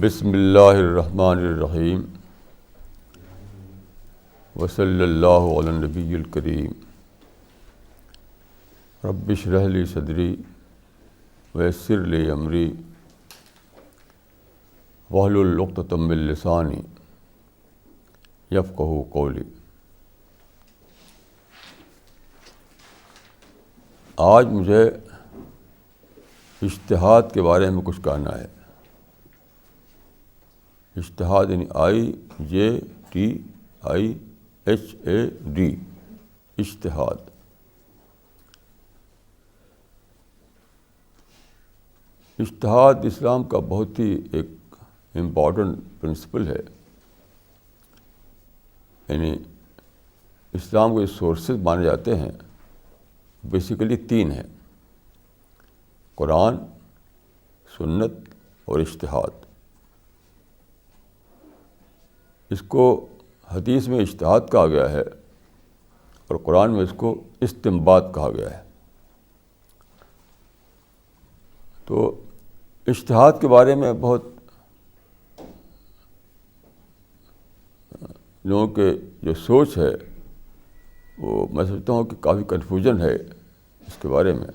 بسم اللہ الرحمن الرحیم وصلی اللہ علی النبی الکریم رب اشرح لی صدری ویسر لی امری واحلل عقدۃ من لسانی یفقہوا قولی۔ آج مجھے اجتہاد کے بارے میں کچھ کہنا ہے۔ اجتہاد یعنی IJTIHAD، اجتہاد۔ اجتہاد اسلام کا بہت ہی ایک امپورٹنٹ پرنسپل ہے۔ یعنی اسلام کے سورسز مانے جاتے ہیں بیسیکلی تین ہیں: قرآن، سنت اور اجتہاد۔ اس کو حدیث میں اجتہاد کہا گیا ہے اور قرآن میں اس کو استنباط کہا گیا ہے۔ تو اجتہاد کے بارے میں بہت لوگوں کے جو سوچ ہے وہ میں سمجھتا ہوں کہ کافی کنفیوژن ہے اس کے بارے میں،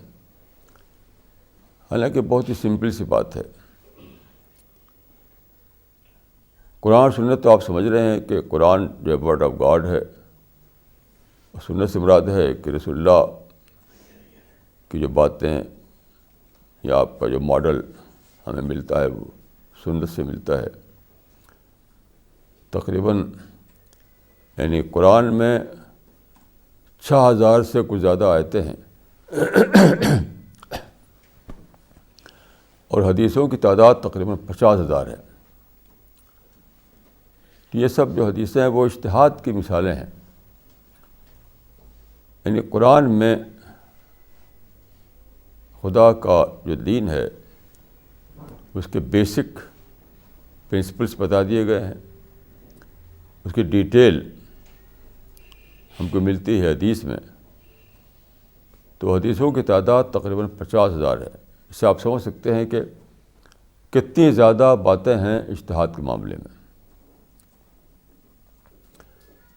حالانکہ بہت ہی سمپل سی بات ہے۔ قرآن سنت تو آپ سمجھ رہے ہیں کہ قرآن جو ورڈ آف گاڈ ہے، اور سنت سے مراد ہے کہ رسول اللہ کی جو باتیں یا آپ کا جو ماڈل ہمیں ملتا ہے وہ سنت سے ملتا ہے۔ تقریباً یعنی قرآن میں 6000 سے کچھ زیادہ آیتیں ہیں اور حدیثوں کی تعداد تقریباً 50,000 ہے۔ یہ سب جو حدیثیں ہیں وہ اجتہاد کی مثالیں ہیں۔ یعنی قرآن میں خدا کا جو دین ہے اس کے بیسک پرنسپلس بتا دیے گئے ہیں، اس کی ڈیٹیل ہم کو ملتی ہے حدیث میں۔ تو حدیثوں کی تعداد تقریباً 50,000 ہے۔ اس سے آپ سمجھ سکتے ہیں کہ کتنی زیادہ باتیں ہیں اجتہاد کے معاملے میں۔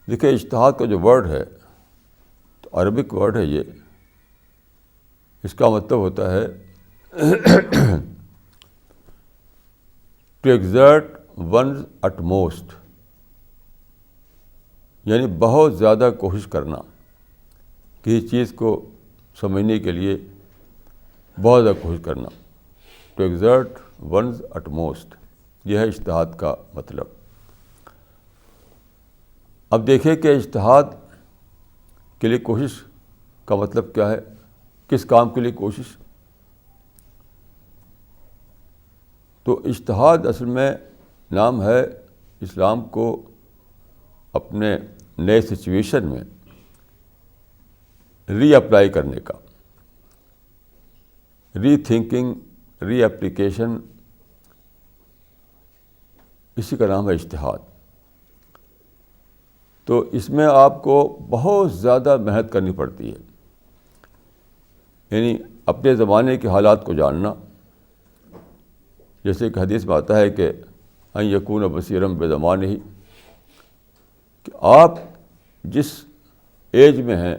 دیکھیں، اجتہاد کا جو ورڈ ہے تو عربک ورڈ ہے یہ۔ اس کا مطلب ہوتا ہے ٹو ایگزرٹ ونز اٹموسٹ، یعنی بہت زیادہ کوشش کرنا، کسی چیز کو سمجھنے کے لیے بہت زیادہ کوشش کرنا۔ ٹو ایگزرٹ ونز اٹموسٹ، یہ ہے اجتہاد کا مطلب۔ اب دیکھیں کہ اجتہاد کے لیے کوشش کا مطلب کیا ہے، کس کام کے لیے کوشش۔ تو اجتہاد اصل میں نام ہے اسلام کو اپنے نئے سچویشن میں ری اپلائی کرنے کا، ری تھنکنگ، ری اپلیکیشن، اسی کا نام ہے اجتہاد۔ تو اس میں آپ کو بہت زیادہ محنت کرنی پڑتی ہے، یعنی اپنے زمانے کے حالات کو جاننا۔ جیسے کہ حدیث میں آتا ہے کہ ان یکون بصیرا بزمانہ، کہ آپ جس ایج میں ہیں،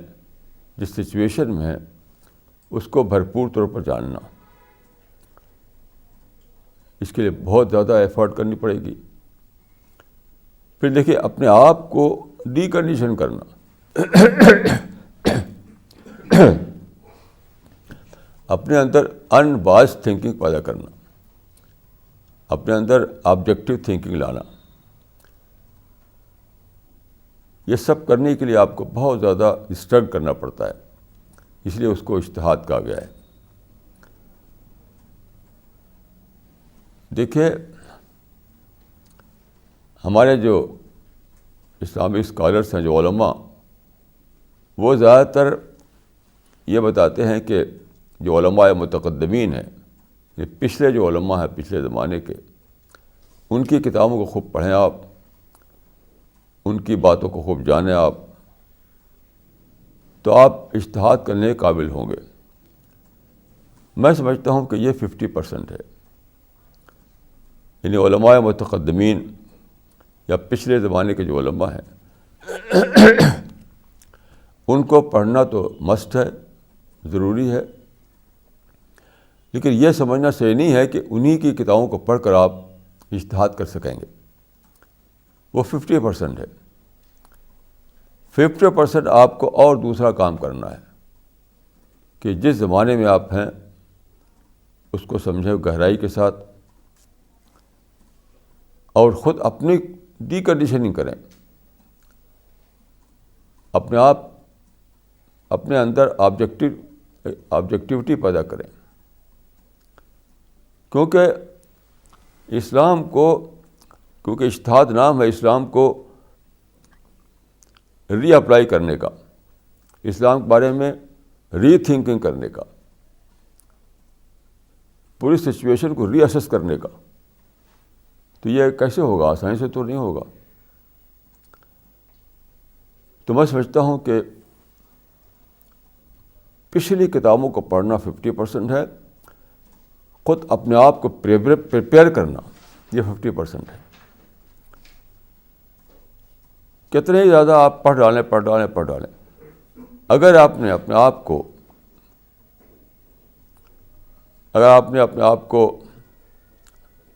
جس سچویشن میں ہیں، اس کو بھرپور طور پر جاننا۔ اس کے لیے بہت زیادہ ایفرٹ کرنی پڑے گی۔ پھر دیکھیے، اپنے آپ کو ڈی کنڈیشن کرنا، اپنے اندر ان بائسڈ تھنکنگ پیدا کرنا، اپنے اندر آبجیکٹو تھنکنگ لانا۔ یہ سب کرنے کے لیے آپ کو بہت زیادہ اسٹرگل کرنا پڑتا ہے، اس لیے اس کو اجتہاد کہا گیا ہے۔ دیکھیے، ہمارے جو اسلامی اسکالرس ہیں، جو علماء، وہ زیادہ تر یہ بتاتے ہیں کہ جو علماء متقدمین ہیں، یہ پچھلے جو علماء ہیں پچھلے زمانے کے، ان کی کتابوں کو خوب پڑھیں آپ، ان کی باتوں کو خوب جانیں آپ، تو آپ اجتہاد کرنے کے قابل ہوں گے۔ میں سمجھتا ہوں کہ یہ 50% ہے۔ یعنی علماء متقدمین یا پچھلے زمانے کے جو علماء ہیں ان کو پڑھنا تو مسٹ ہے، ضروری ہے، لیکن یہ سمجھنا صحیح نہیں ہے کہ انہی کی کتابوں کو پڑھ کر آپ اجتہاد کر سکیں گے۔ وہ 50% ہے، 50% آپ کو اور دوسرا کام کرنا ہے کہ جس زمانے میں آپ ہیں اس کو سمجھیں گہرائی کے ساتھ اور خود اپنی ڈی کنڈیشننگ کریں، اپنے آپ اپنے اندر آبجیکٹیوٹی پیدا کریں، کیونکہ اجتہاد نام ہے اسلام کو ری اپلائی کرنے کا، اسلام کے بارے میں ری تھنکنگ کرنے کا، پوری سچویشن کو ری اسیس کرنے کا۔ تو یہ کیسے ہوگا؟ آسانی سے تو نہیں ہوگا۔ تو میں سمجھتا ہوں کہ پچھلی کتابوں کو پڑھنا 50% ہے، خود اپنے آپ کو پریپیئر کرنا یہ 50% ہے۔ کتنے ہی زیادہ آپ پڑھ ڈالیں، اگر آپ نے اپنے آپ کو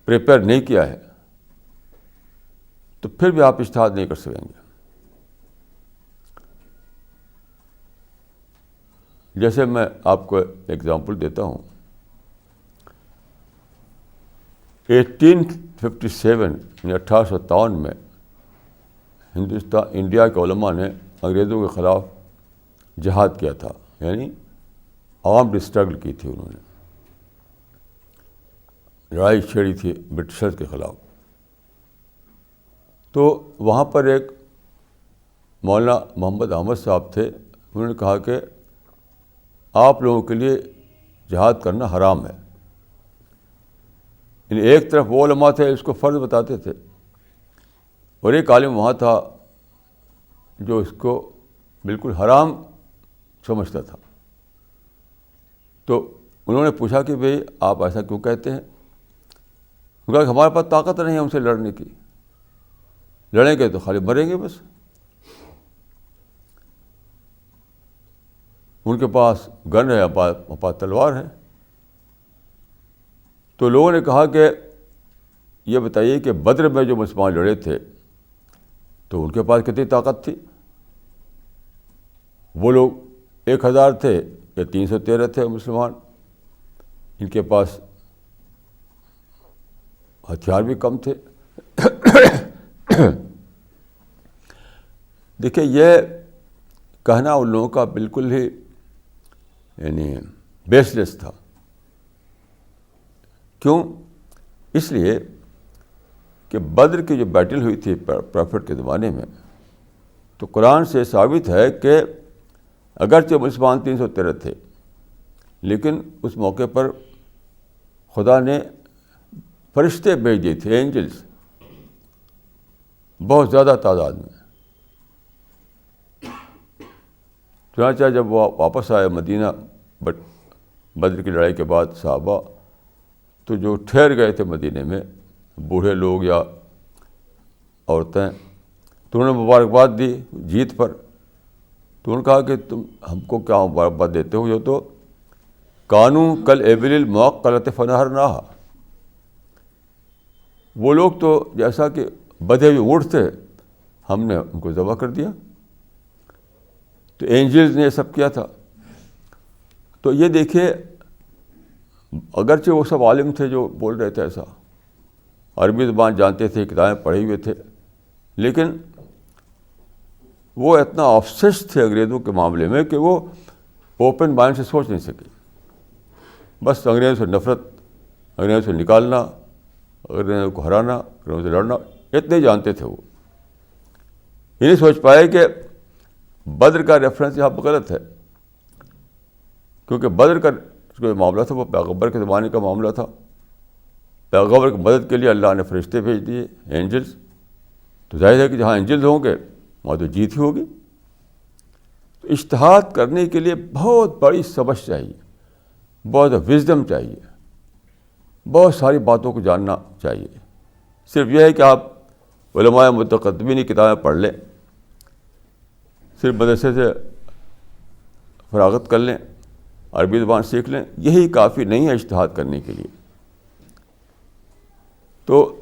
پریپیئر نہیں کیا ہے تو پھر بھی آپ اجتہاد نہیں کر سکیں گے۔ جیسے میں آپ کو ایگزامپل دیتا ہوں، 1857 یعنی 1857 میں انڈیا کے علماء نے انگریزوں کے خلاف جہاد کیا تھا، یعنی آرمڈ اسٹرگل کی تھی، انہوں نے لڑائی چھیڑی تھی برٹشرز کے خلاف۔ تو وہاں پر ایک مولانا محمد احمد صاحب تھے، انہوں نے کہا کہ آپ لوگوں کے لیے جہاد کرنا حرام ہے۔ یعنی ایک طرف وہ علماء تھے اس کو فرض بتاتے تھے، اور ایک عالم وہاں تھا جو اس کو بالکل حرام سمجھتا تھا۔ تو انہوں نے پوچھا کہ بھئی آپ ایسا کیوں کہتے ہیں؟ انہوں نے کہا کہ ہمارے پاس طاقت نہیں ہے ان سے لڑنے کی، لڑیں گے تو خالی مریں گے بس۔ ان کے پاس گن ہے، ہمارے پاس تلوار ہے۔ تو لوگوں نے کہا کہ یہ بتائیے کہ بدر میں جو مسلمان لڑے تھے تو ان کے پاس کتنی طاقت تھی؟ وہ لوگ 1000 تھے یا 313 تھے مسلمان، ان کے پاس ہتھیار بھی کم تھے۔ دیکھیے یہ کہنا ان لوگوں کا بالکل ہی یعنی بیس لیس تھا۔ کیوں؟ اس لیے کہ بدر کی جو بیٹل ہوئی تھی پروفٹ کے زمانے میں، تو قرآن سے ثابت ہے کہ اگرچہ مسلمان 313 تھے، لیکن اس موقع پر خدا نے فرشتے بھیج دیے تھے، اینجلس، بہت زیادہ تعداد میں۔ چنانچہ جب وہ واپس آئے مدینہ بدر کی لڑائی کے بعد صحابہ، تو جو ٹھہر گئے تھے مدینے میں بوڑھے لوگ یا عورتیں، تو انہوں نے مبارکباد دی جیت پر۔ تو انہوں نے کہا کہ تم ہم کو کیا مبارکباد دیتے ہو، یہ تو کانو کل ایبل المعقلۃ فنہرناہا، وہ لوگ تو جیسا کہ بدھے ہوئے اونٹ تھے، ہم نے ان کو ذبح کر دیا۔ تو اینجلز نے یہ سب کیا تھا۔ تو یہ دیکھیے، اگرچہ وہ سب عالم تھے جو بول رہے تھے ایسا، عربی زبان جانتے تھے، کتابیں پڑھے ہوئے تھے، لیکن وہ اتنا آبسیس تھے انگریزوں کے معاملے میں کہ وہ اوپن مائنڈ سے سوچ نہیں سکے۔ بس انگریزوں سے نفرت، انگریزوں سے نکالنا، انگریزوں کو ہرانا، انگریزوں سے لڑنا، اتنے جانتے تھے۔ وہ یہ نہیں سوچ پائے کہ بدر کا ریفرنس یہاں پر غلط ہے، کیونکہ بدر کا جو معاملہ تھا وہ پیغمبر کے زمانے کا معاملہ تھا۔ پیغمبر کی مدد کے لیے اللہ نے فرشتے بھیج دیے، اینجلز۔ تو ظاہر ہے کہ جہاں اینجلز ہوں گے وہاں تو جیت ہی ہوگی۔ تو اجتہاد کرنے کے لیے بہت بڑی سمجھ چاہیے، بہت وزڈم چاہیے، بہت ساری باتوں کو جاننا چاہیے، صرف یہ ہے کہ آپ علماء متقدمین کی کتابیں پڑھ لیں، صرف مدرسے سے فراغت کر لیں، عربی زبان سیکھ لیں، یہی کافی نہیں ہے اجتہاد کرنے کے لیے. تو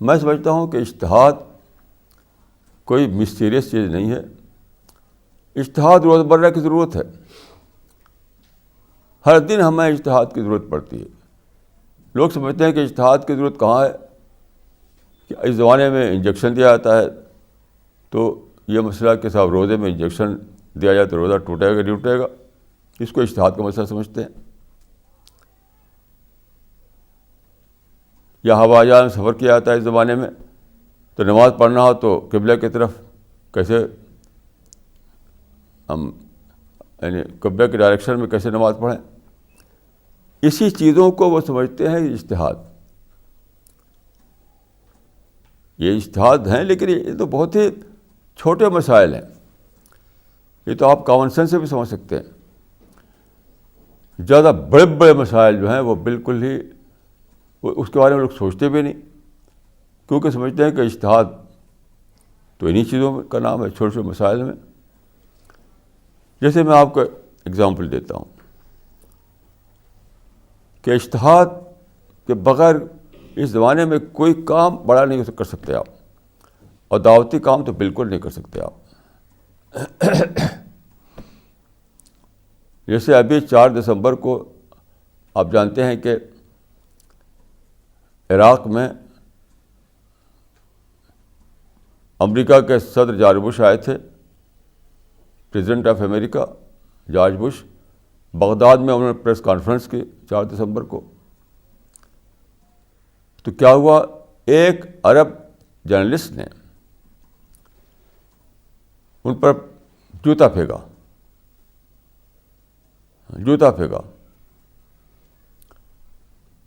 میں سمجھتا ہوں کہ اجتہاد کوئی مسٹیریس چیز نہیں ہے. اجتہاد روزمرہ کی ضرورت ہے. ہر دن ہمیں اجتہاد کی ضرورت پڑتی ہے. لوگ سمجھتے ہیں کہ اجتہاد کی ضرورت کہاں ہے، کہ اس زمانے میں انجیکشن دیا جاتا ہے تو یہ مسئلہ کہ صاحب روزے میں انجیکشن دیا جائے تو روزہ ٹوٹے گا نہیں ٹوٹے گا، اس کو اجتہاد کا مسئلہ سمجھتے ہیں. یا ہوائی جہاز میں سفر کیا جاتا ہے اس زمانے میں تو نماز پڑھنا ہو تو قبلہ کی طرف کیسے ہم یعنی قبلہ کے ڈائریکشن میں کیسے نماز پڑھیں، اسی چیزوں کو وہ سمجھتے ہیں اجتہاد. یہ اجتہاد ہیں لیکن یہ تو بہت ہی چھوٹے مسائل ہیں، یہ تو آپ کامن سینس سے بھی سمجھ سکتے ہیں. زیادہ بڑے بڑے مسائل جو ہیں وہ بالکل ہی اس کے بارے میں لوگ سوچتے بھی نہیں، کیونکہ سمجھتے ہیں کہ اجتہاد تو انہی چیزوں کا نام ہے، چھوٹے چھوٹے مسائل میں. جیسے میں آپ کو اگزامپل دیتا ہوں کہ اجتہاد کے بغیر اس زمانے میں کوئی کام بڑا نہیں کر سکتے آپ، اور دعوتی کام تو بالکل نہیں کر سکتے آپ. جیسے ابھی 4 دسمبر کو آپ جانتے ہیں کہ عراق میں امریکہ کے صدر جارج بش آئے تھے، president of America George Bush. Baghdad میں انہوں نے پریس کانفرنس کی 4 دسمبر کو. تو کیا ہوا، ایک عرب جرنلسٹ نے ان پر جوتا پھینکا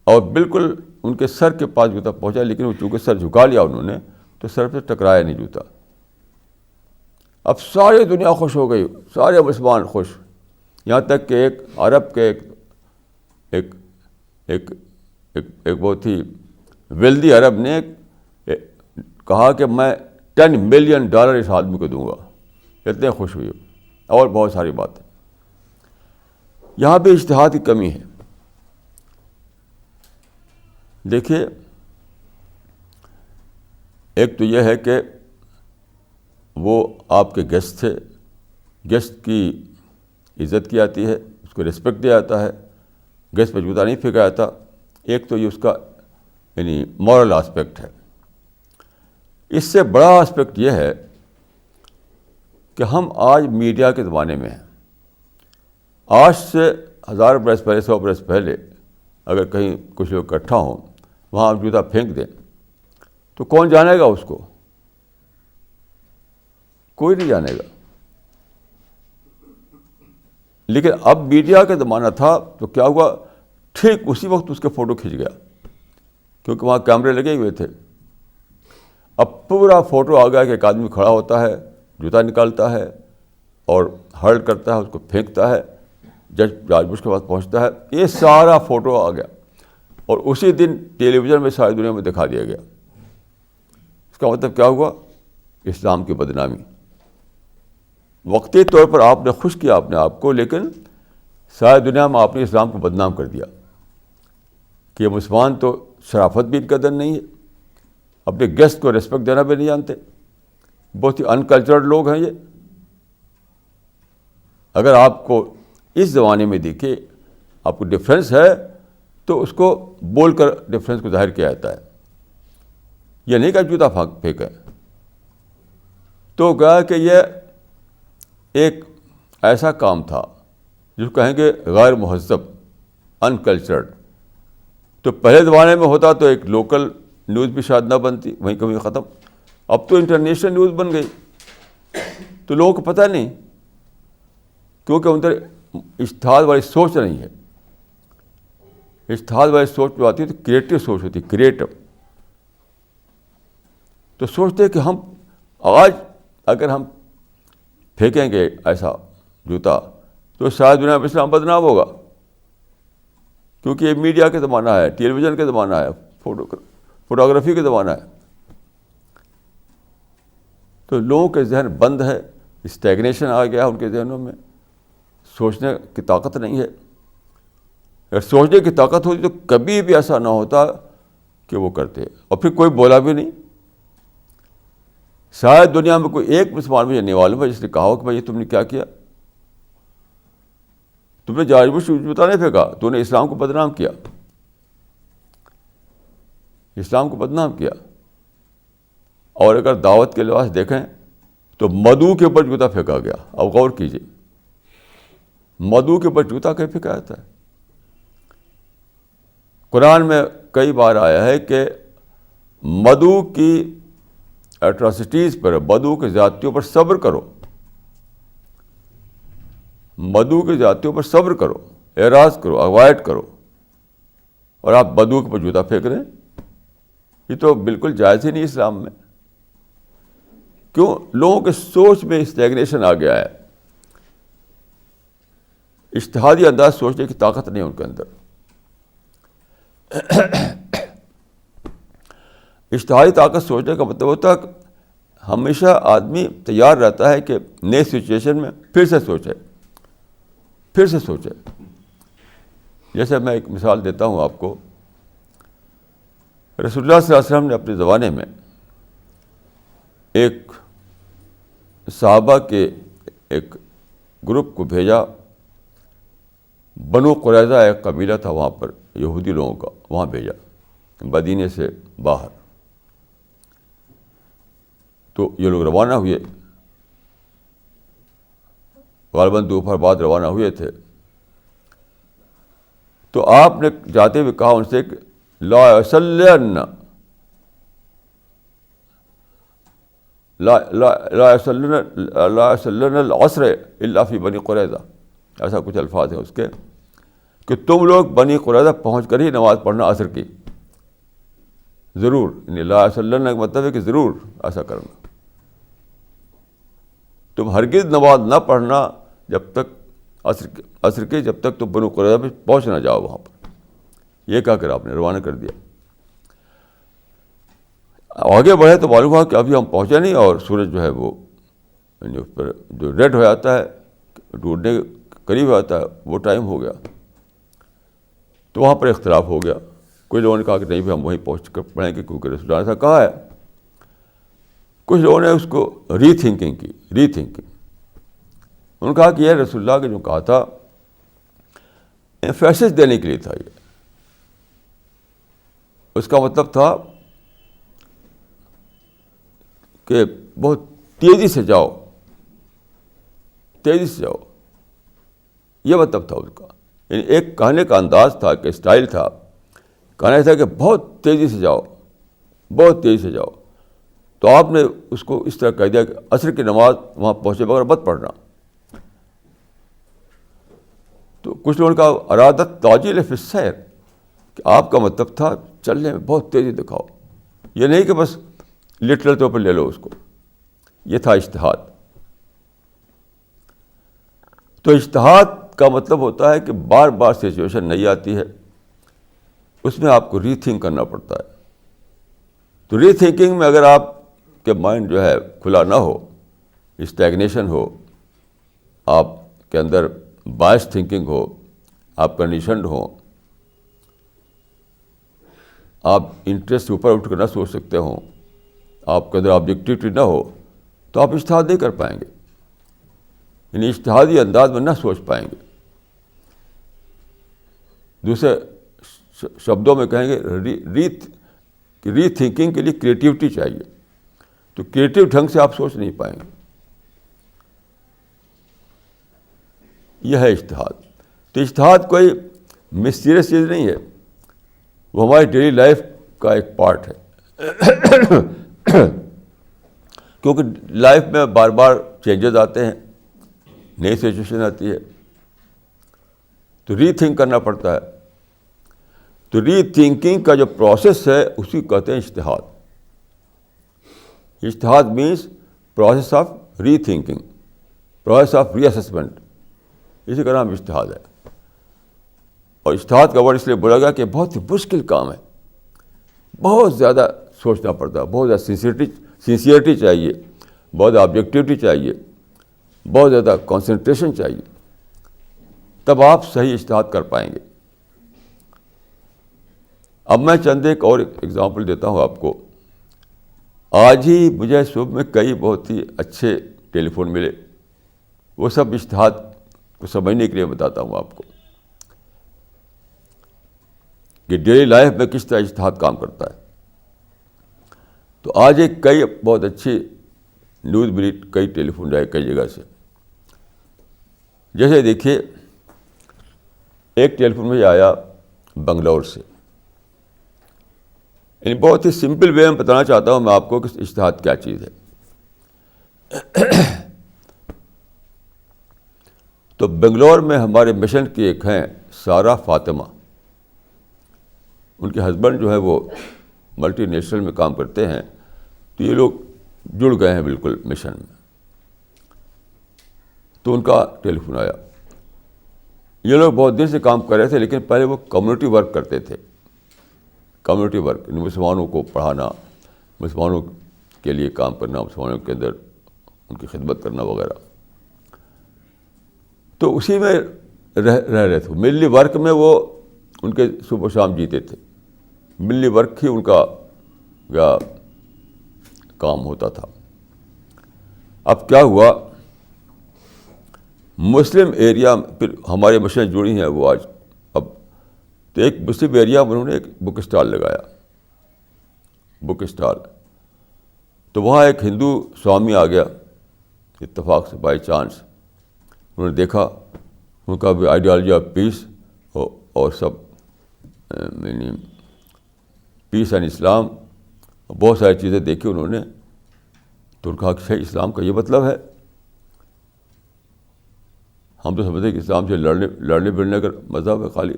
اور بالکل ان کے سر کے پاس جوتا پہنچا، لیکن وہ چونکہ سر جھکا لیا انہوں نے تو سر پہ ٹکرایا نہیں جوتا. اب ساری دنیا خوش ہو گئی، سارے مسلمان خوش، یہاں تک کہ ایک عرب کے ایک بہت ہی ویلدی عرب نے کہا کہ میں $10 ملین اس آدمی کو دوں گا. اتنے خوش ہوئی. اور بہت ساری باتیں. یہاں بھی اجتہاد کی کمی ہے. دیکھیے، ایک تو یہ ہے کہ وہ آپ کے گیسٹ تھے، گیسٹ کی عزت کی جاتی ہے، اس کو رسپیکٹ دیا جاتا ہے، گیسٹ پہ جوتا نہیں پھینکا جاتا. ایک تو یہ اس کا یعنی مورل آسپیکٹ ہے. اس سے بڑا آسپیکٹ یہ ہے کہ ہم آج میڈیا کے زمانے میں ہیں. آج سے 1000 برس پہلے، 100 برس پہلے اگر کہیں کچھ لوگ اکٹھا ہوں، وہاں آپ جوتا پھینک دیں تو کون جانے گا اس کو؟ کوئی نہیں جانے گا. لیکن اب میڈیا کا زمانہ تھا تو کیا ہوا، ٹھیک اسی وقت اس کے فوٹو کھنچ گیا، کیونکہ وہاں کیمرے لگے ہوئے تھے. اب پورا فوٹو آ گیا کہ ایک آدمی کھڑا ہوتا ہے، جوتا نکالتا ہے اور ہرل کرتا ہے، اس کو پھینکتا ہے، جارج بش کے پاس پہنچتا ہے. یہ سارا فوٹو آ گیا اور اسی دن ٹیلی ویژن میں ساری دنیا میں دکھا دیا گیا. اس کا مطلب کیا ہوا؟ اسلام کی بدنامی. وقتی طور پر آپ نے خوش کیا اپنے آپ کو، لیکن ساری دنیا میں آپ نے اسلام کو بدنام کر دیا کہ یہ مسلمان تو شرافت بھی ان کا دن نہیں ہے، اپنے گیسٹ کو ریسپیکٹ دینا بھی نہیں جانتے، بہت ہی انکلچرڈ لوگ ہیں یہ. اگر آپ کو اس زمانے میں دیکھے آپ کو ڈفرینس ہے تو اس کو بول کر ڈفرینس کو ظاہر کیا جاتا ہے. یہ نہیں کہ جوتا پھینکے. تو کہا کہ یہ ایک ایسا کام تھا جس کو کہیں گے غیر مہذب، انکلچرڈ. تو پہلے زمانے میں ہوتا تو ایک لوکل نیوز بھی شاید نہ بنتی، وہیں کبھی ختم. اب تو انٹرنیشنل نیوز بن گئی. تو لوگوں کو پتہ نہیں، کیونکہ اندر اجتہاد والی سوچ نہیں ہے. اجتہاد والی سوچ جو آتی ہے تو کریٹو سوچ ہوتی ہے، کریٹو. تو سوچتے کہ ہم آج اگر ہم پھینکیں گے ایسا جوتا تو شاید دنیا میں اسلام بدنام ہوگا، کیونکہ یہ میڈیا کا زمانہ ہے, ٹیلی ویژن کا زمانہ ہے, فوٹوگرافی کا زمانہ ہے. تو لوگوں کے ذہن بند ہے, اسٹیگنیشن آ گیا ان کے ذہنوں میں, سوچنے کی طاقت نہیں ہے. اگر سوچنے کی طاقت ہوتی تو کبھی بھی ایسا نہ ہوتا کہ وہ کرتے, اور پھر کوئی بولا بھی نہیں. شاید دنیا میں کوئی ایک مسلمان مجھے نہیں معلوم ہے جس نے کہا ہو کہ بھائی تم نے کیا کیا, تم نے جارج بش جوتا نہیں پھینکا, تو نے اسلام کو بدنام کیا, اسلام کو بدنام کیا. اور اگر دعوت کے لحاظ دیکھیں تو مدعو کے اوپر جوتا پھینکا گیا. اب غور کیجیے, مدعو کے اوپر جوتا کیوں پھینکا جاتا ہے؟ قرآن میں کئی بار آیا ہے کہ مدعو کی ایٹراسٹیز پر, مدعو کی زیادتیوں پر صبر کرو, مدعو کی زیادتیوں پر صبر کرو, اعراض کرو, اوائڈ کرو, اور آپ مدعو کے اوپر جوتا پھینک رہے ہیں. یہ تو بالکل جائز ہی نہیں اسلام میں. کیوں؟ لوگوں کے سوچ میں اسٹیگنیشن آ گیا ہے, اجتہادی انداز سوچنے کی طاقت نہیں ان کے اندر. اجتہادی طاقت سوچنے کا مطلب ہوتا ہے کہ ہمیشہ آدمی تیار رہتا ہے کہ نئی سچویشن میں پھر سے سوچے. جیسے میں ایک مثال دیتا ہوں آپ کو. رسول اللہ صلی اللہ علیہ وسلم نے اپنے زمانے میں ایک صحابہ کے ایک گروپ کو بھیجا. بنو قریظہ ایک قبیلہ تھا وہاں پر, یہودی لوگوں کا, وہاں بھیجا مدینے سے باہر. تو یہ لوگ روانہ ہوئے, غالباً دوپہر بعد روانہ ہوئے تھے. تو آپ نے جاتے ہوئے کہا ان سے کہ لا یصلین العصر الا فی بنی قریظہ. ایسا کچھ الفاظ ہیں اس کے کہ تم لوگ بنی قریظہ پہنچ کر ہی نماز پڑھنا عصر کی, ضرور. لا یصلین کا مطلب ہے کہ ضرور ایسا کرنا. تم ہرگز نماز نہ پڑھنا جب تک عصر کی, جب تک تم بنو قریظہ پہ پہنچ نہ جاؤ وہاں پر. یہ کہا کر آپ نے روانہ کر دیا. آگے بڑھے تو معلوم ہوا کہ ابھی ہم پہنچے نہیں, اور سورج جو ہے وہ اس پر جو ریڈ ہو جاتا ہے, ڈوبنے کے قریب ہو جاتا ہے, وہ ٹائم ہو گیا. تو وہاں پر اختلاف ہو گیا. کچھ لوگوں نے کہا کہ نہیں بھی ہم وہیں پہنچ کر پڑھیں گے کیونکہ رسول اللہ نے ایسا کہا ہے. کچھ لوگوں نے اس کو ری تھنکنگ. انہوں نے کہا کہ یہ رسول اللہ کے جو کہا تھا ایمفیسس دینے کے لیے تھا. یہ اس کا مطلب تھا کہ بہت تیزی سے جاؤ, یہ مطلب تھا اس کا. یعنی ایک کہنے کا انداز تھا, کہ اسٹائل تھا, کہنا تھا کہ بہت تیزی سے جاؤ. تو آپ نے اس کو اس طرح کہہ دیا کہ عصر کی نماز وہاں پہنچے بغیر مت پڑھنا. تو کچھ لوگوں نے کہا ارادت تعجیل فی السیر, کہ آپ کا مطلب تھا چلنے میں بہت تیزی دکھاؤ. یہ نہیں کہ بس لٹرل طور پر لے لو اس کو. یہ تھا اجتہاد. تو اجتہاد کا مطلب ہوتا ہے کہ بار بار سچویشن نہیں آتی ہے, اس میں آپ کو ری تھنک کرنا پڑتا ہے. تو ری تھنکنگ میں اگر آپ کے مائنڈ جو ہے کھلا نہ ہو, اسٹیگنیشن ہو, آپ کے اندر بائس تھنکنگ ہو, آپ کنڈیشنڈ ہو, آپ انٹرسٹ سے اوپر اٹھ کر نہ سوچ سکتے ہوں, آپ کے اندر آبجیکٹیوٹی نہ ہو, تو آپ اجتہاد نہیں کر پائیں گے. یعنی اجتہادی انداز میں نہ سوچ پائیں گے. دوسرے شبدوں میں کہیں گے ری تھنکنگ کے لیے کریٹیوٹی چاہیے. تو کریٹیو ڈھنگ سے آپ سوچ نہیں پائیں گے. یہ ہے اجتہاد. تو اجتہاد کوئی مسٹیریس چیز نہیں ہے, وہ ہماری ڈیلی لائف کا ایک پارٹ ہے. کیونکہ لائف میں بار بار چینجز آتے ہیں, نئی سچویشن آتی ہے, تو ری تھنک کرنا پڑتا ہے. تو ری تھنکنگ کا جو پروسیس ہے اسی کو کہتے ہیں اجتہاد. اجتہاد means process of rethinking, process of reassessment, اسی کا نام اجتہاد ہے. اور اجتہاد کا ورڈ اس لیے بولا گیا کہ بہت ہی مشکل کام ہے, بہت زیادہ سوچنا پڑتا ہے, بہت زیادہ سنسیئرٹی چاہیے, بہت زیادہ آبجیکٹیوٹی چاہیے, بہت زیادہ کنسنٹریشن چاہیے, تب آپ صحیح اجتہاد کر پائیں گے. اب میں چند ایک اور ایگزامپل دیتا ہوں آپ کو. آج ہی مجھے صبح میں کئی بہت ہی اچھے ٹیلی فون ملے, وہ سب اجتہاد کو سمجھنے کے لیے بتاتا ہوں آپ کو کہ ڈیلی لائف میں کس طرح اجتہاد کام کرتا ہے. تو آج ایک کئی بہت اچھی نیوز ملی, کئی ٹیلی فون آئے کئی جگہ سے. جیسے دیکھیے, ایک ٹیلی فون مجھے آیا بنگلور سے. یعنی بہت ہی سمپل وے میں بتانا چاہتا ہوں میں آپ کو کہ اجتہاد کیا چیز ہے. تو بنگلور میں ہمارے مشن کی ایک ہیں سارہ فاطمہ, ان کے ہسبینڈ جو ہے وہ ملٹی نیشنل میں کام کرتے ہیں, تو یہ لوگ جڑ گئے ہیں بالکل مشن میں. تو ان کا ٹیلی فون آیا. یہ لوگ بہت دن سے کام کر رہے تھے, لیکن پہلے وہ کمیونٹی ورک کرتے تھے. کمیونٹی ورک مسلمانوں کو پڑھانا, مسلمانوں کے لیے کام کرنا, مسلمانوں کے اندر ان کی خدمت کرنا وغیرہ. تو اسی میں رہ رہے تھے. ملی ورک میں وہ ان کے صبح و شام جیتے تھے. ملی ورک ہی ان کا کام ہوتا تھا. اب کیا ہوا, مسلم ایریا پھر ہمارے مشین جڑی ہیں وہ آج. اب تو ایک مسلم ایریا میں انہوں نے ایک بک اسٹال لگایا, بک اسٹال. تو وہاں ایک ہندو سوامی آ گیا اتفاق سے, بائی چانس. انہوں نے دیکھا, ان کا بھی آئیڈیالوجی آف پیس اور سب یعنی پیس اینڈ اسلام, بہت ساری چیزیں دیکھی انہوں نے. تو انہوں نے کہا کہ صحیح اسلام کا یہ مطلب ہے. ہم تو سمجھتے ہیں کہ اسلام سے لڑنے بڑھنے کا مذہب ہے خالی.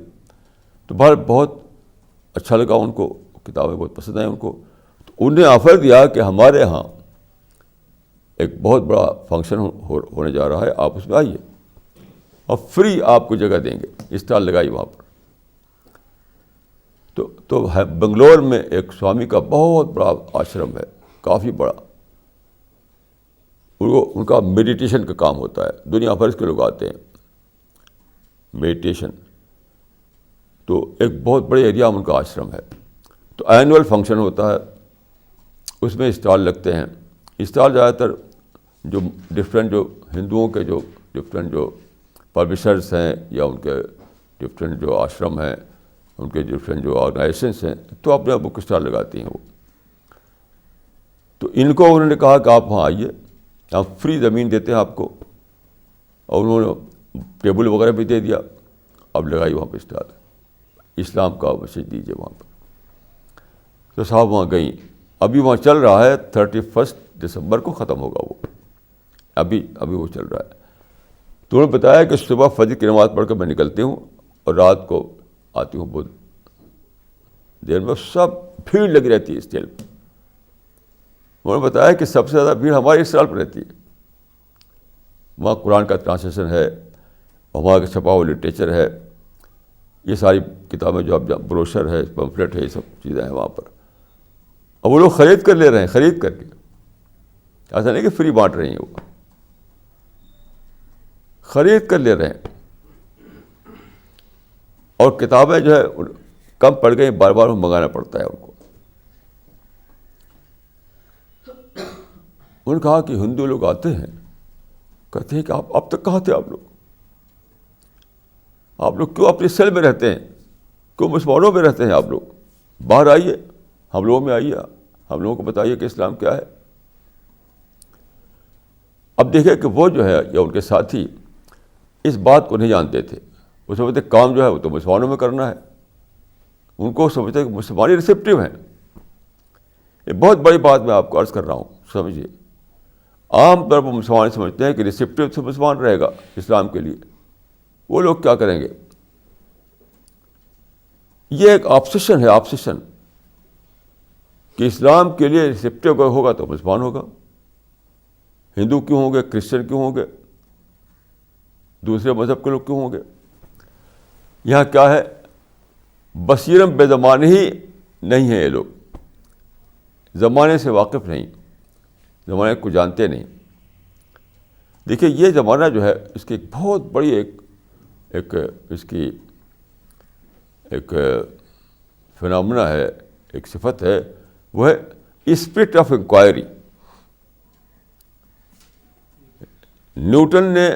تو بہت اچھا لگا ان کو, کتابیں بہت پسند آئیں ان کو. تو انہوں نے آفر دیا کہ ہمارے ہاں ایک بہت بڑا فنکشن ہونے جا رہا ہے, آپ اس میں آئیے اور فری آپ کو جگہ دیں گے. اسٹال لگائی وہاں پر. تو بنگلور میں ایک سوامی کا بہت بڑا آشرم ہے, کافی بڑا. ان کا میڈیٹیشن کا کام ہوتا ہے. دنیا بھر کے لوگ آتے ہیں میڈیٹیشن. تو ایک بہت بڑے ایریا میں ان کا آشرم ہے. تو اینول فنکشن ہوتا ہے, اس میں اسٹال لگتے ہیں. اسٹال زیادہ تر جو ڈفرینٹ جو ہندوؤں کے جو ڈفرینٹ جو پبلشرس ہیں یا ان کے ڈفرینٹ جو آشرم ہیں, ان کے ڈفرینٹ جو آرگنائزیشنس ہیں, تو اپنے بک اسٹال لگاتی ہیں وہ. تو ان کو انہوں نے کہا کہ آپ وہاں آئیے, ہم فری زمین دیتے ہیں آپ کو. اور انہوں نے ٹیبل وغیرہ بھی دے دیا. اب لگائی وہاں پہ اسٹال, اسلام کا میسج دیجیے وہاں پر. تو صاحب وہاں گئیں. ابھی وہاں چل رہا ہے 31 دسمبر کو ختم ہوگا وہ, ابھی وہ چل رہا ہے. تو انہوں نے بتایا کہ صبح فجر کی نماز پڑھ کر میں نکلتی ہوں اور رات کو آتی ہوں بہت دیر میں. سب بھیڑ لگی رہتی ہے اس ٹیل پہ. انہوں نے بتایا کہ سب سے زیادہ بھیڑ ہمارے اسٹال پر رہتی ہے. وہاں قرآن کا ٹرانسلیشن ہے, وہاں کا چھپا ہوا لٹریچر ہے, یہ ساری کتابیں جو اب بروشر ہے, پمفلٹ ہے, یہ سب چیزیں ہیں وہاں پر. اور وہ لوگ خرید کر لے رہے ہیں, خرید کر کے. ایسا نہیں کہ فری بانٹ رہی ہیں, وہ خرید کر لے رہے ہیں. اور کتابیں جو ہے کم پڑ گئی, بار بار منگانا پڑتا ہے ان کو. انہوں نے کہا کہ ہندو لوگ آتے ہیں, کہتے ہیں کہ آپ اب تک کہاں تھے آپ لوگ کیوں اپنی سیل میں رہتے ہیں, کیوں مسلمانوں میں رہتے ہیں آپ لوگ؟ باہر آئیے, ہم لوگوں میں آئیے, ہم لوگوں کو بتائیے کہ اسلام کیا ہے. اب دیکھیں کہ وہ جو ہے یا ان کے ساتھی اس بات کو نہیں جانتے تھے. وہ سمجھتے کام جو ہے وہ تو مسلمانوں میں کرنا ہے. ان کو سمجھتے کہ مسلمان ریسیپٹیو ہیں. یہ بہت بڑی بات میں آپ کو عرض کر رہا ہوں, سمجھیے. عام طور پر مسلمان سمجھتے ہیں کہ ریسیپٹیو سے مسلمان رہے گا اسلام کے لیے. وہ لوگ کیا کریں گے؟ یہ ایک آبسیشن ہے, آبسیشن کہ اسلام کے لیے ریسیپٹیو ہوگا تو مسلمان ہوگا. ہندو کیوں ہوں گے, کرسچن کیوں ہوں گے, دوسرے مذہب کے لوگ کیوں ہوں گے؟ یہاں کیا ہے, بصیرم بے زمانے ہی نہیں ہیں یہ لوگ، زمانے سے واقف نہیں، زمانے کو جانتے نہیں. دیکھیے یہ زمانہ جو ہے اس کی ایک بہت بڑی ایک اس کی ایک فنامنا ہے، ایک صفت ہے، وہ ہے اسپرٹ آف انکوائری. نیوٹن نے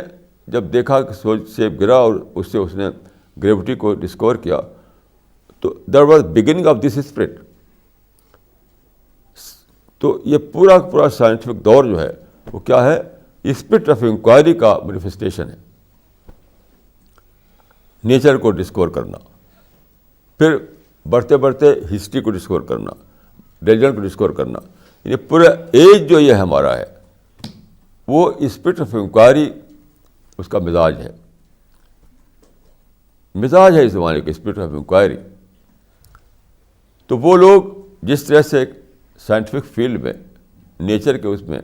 جب دیکھا کہ سورج سیب گرا اور اس نے گریوٹی کو ڈسکور کیا تو that was beginning of this spirit. تو یہ پورا سائنٹیفک دور جو ہے وہ کیا ہے؟ اسپرٹ آف انکوائری کا مینیفیسٹیشن ہے. نیچر کو ڈسکور کرنا، پھر بڑھتے بڑھتے ہسٹری کو ڈسکور کرنا، ریلیجن کو ڈسکور کرنا. یعنی پورا ایج جو یہ ہمارا ہے وہ اسپرٹ آف انکوائری اس کا مزاج ہے. مزاج ہے اس زمانے کا اسپرٹ آف انکوائری. تو وہ لوگ جس طرح سے سائنٹیفک فیلڈ میں نیچر کے اس میں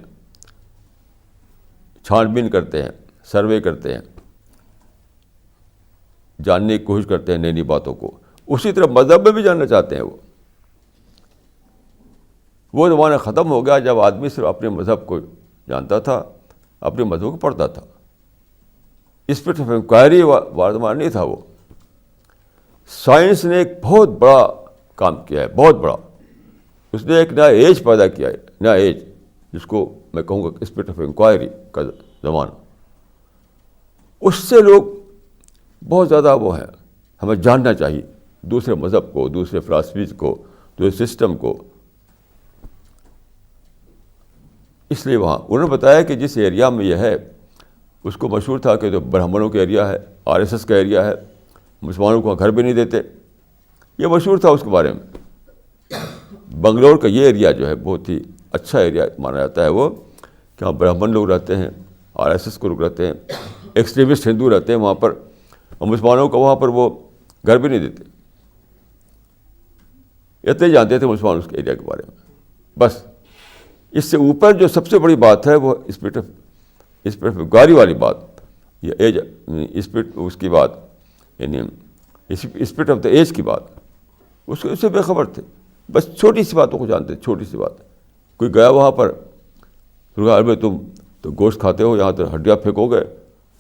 چھان بین کرتے ہیں، سروے کرتے ہیں، جاننے کی کوشش کرتے ہیں نئی نئی باتوں کو، اسی طرح مذہب میں بھی جاننا چاہتے ہیں. وہ زمانہ ختم ہو گیا جب آدمی صرف اپنے مذہب کو جانتا تھا، اپنے مذہب کو پڑھتا تھا. اسپرٹ آف انکوائری والا زمانہ نہیں تھا. وہ سائنس نے ایک بہت بڑا کام کیا ہے، بہت بڑا. اس نے ایک نیا ایج پیدا کیا ہے، نیا ایج، جس کو میں کہوں گا اسپرٹ آف انکوائری کا زمانہ. اس سے لوگ بہت زیادہ وہ ہیں، ہمیں جاننا چاہیے دوسرے مذہب کو، دوسرے فلاسفیز کو، دوسرے سسٹم کو. اس لیے وہاں انہوں نے بتایا کہ جس ایریا میں یہ ہے اس کو مشہور تھا کہ جو برہمنوں کا ایریا ہے، RSS کا ایریا ہے، مسلمانوں کو گھر بھی نہیں دیتے، یہ مشہور تھا اس کے بارے میں. بنگلور کا یہ ایریا جو ہے بہت ہی اچھا ایریا مانا جاتا ہے وہ، کہ وہاں برہمن لوگ رہتے ہیں، RSS کو لوگ رہتے ہیں، ایکسٹریمسٹ ہندو رہتے ہیں وہاں پر، اور مسلمانوں کو وہاں پر وہ گھر بھی نہیں دیتے. اتنے جانتے تھے مسلمان اس کے ایریا کے بارے میں. بس اس سے اوپر جو سب سے بڑی بات ہے وہ اسپرٹ آف گاری والی بات، یہ ایج اسپرٹ اس کی بات، یعنی اسپرٹ آف دا ایج کی بات، اس سے بے خبر تھے. بس چھوٹی سی باتوں کو جانتے، چھوٹی سی بات. کوئی گیا وہاں پر، میں تم تو گوشت کھاتے ہو، یہاں تو ہڈیاں پھینکو گے،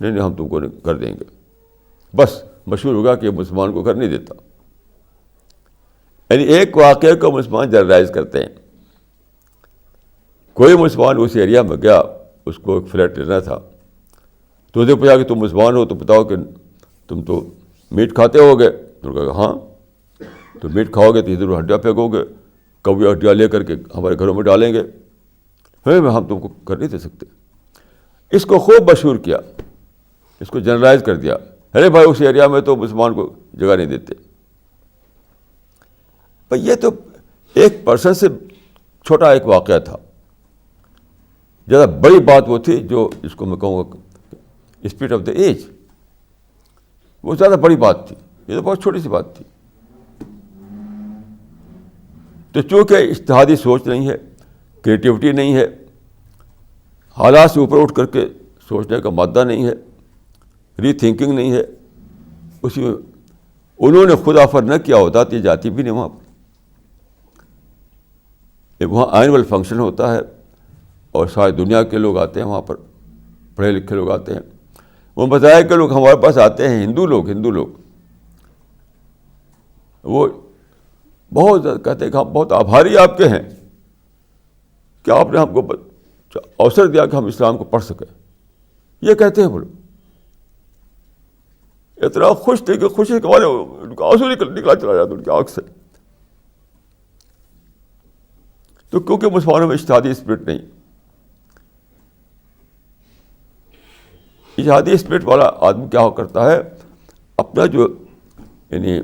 نہیں ہم تم کو کر دیں گے. بس مشہور ہوگا کہ مسلمان کو گھر نہیں دیتا. یعنی ایک واقعے کو مسلمان جنرلائز کرتے ہیں. کوئی مسلمان اس ایریا میں گیا، اس کو ایک فلیٹ لینا تھا، تو اسے پوچھا کہ تم مسلمان ہو تو بتاؤ کہ تم تو میٹ کھاتے ہو گے. تو کہا ہاں. تو میٹ کھاؤ گے تو ادھر ہڈیاں پھینکو گے، کبھی ہڈیاں لے کر کے ہمارے گھروں میں ڈالیں گے، ہم تم کو کر نہیں دے سکتے. اس کو خوب مشہور کیا، اس کو جنرلائز کر دیا. ارے بھائی اس ایریا میں تو مسلمان کو جگہ نہیں دیتے. پر یہ تو ایک پرسن سے چھوٹا ایک واقعہ تھا. زیادہ بڑی بات وہ تھی جو اس کو میں کہوں گا اسپرٹ آف دا ایج، وہ زیادہ بڑی بات تھی. یہ تو بہت چھوٹی سی بات تھی. تو چونکہ اجتہادی سوچ نہیں ہے، کریٹیوٹی نہیں ہے، حالات سے اوپر اٹھ کر کے سوچنے کا مادہ نہیں ہے، ری تھنکنگ نہیں ہے، اسی میں انہوں نے خود آفر نہ کیا ہوتا تو یہ جاتی بھی نہیں وہاں پر. وہاں اینول فنکشن ہوتا ہے اور ساری دنیا کے لوگ آتے ہیں وہاں پر، پڑھے لکھے لوگ آتے ہیں. وہ بتایا کہ لوگ ہمارے پاس آتے ہیں، ہندو لوگ وہ بہت کہتے ہیں کہ ہم بہت آبھاری آپ کے ہیں کہ آپ نے ہم کو اوسر دیا کہ ہم اسلام کو پڑھ سکیں. یہ کہتے ہیں وہ لوگ. اتنا خوش تھے کہ خوشی کے والے آنسو نکلا چلا جاتا ان کی آنکھ سے. تو کیونکہ مسلمانوں میں اجتہادی اسپرٹ نہیں. اجتہادی اسپرٹ والا آدمی کیا کرتا ہے، اپنا جو یعنی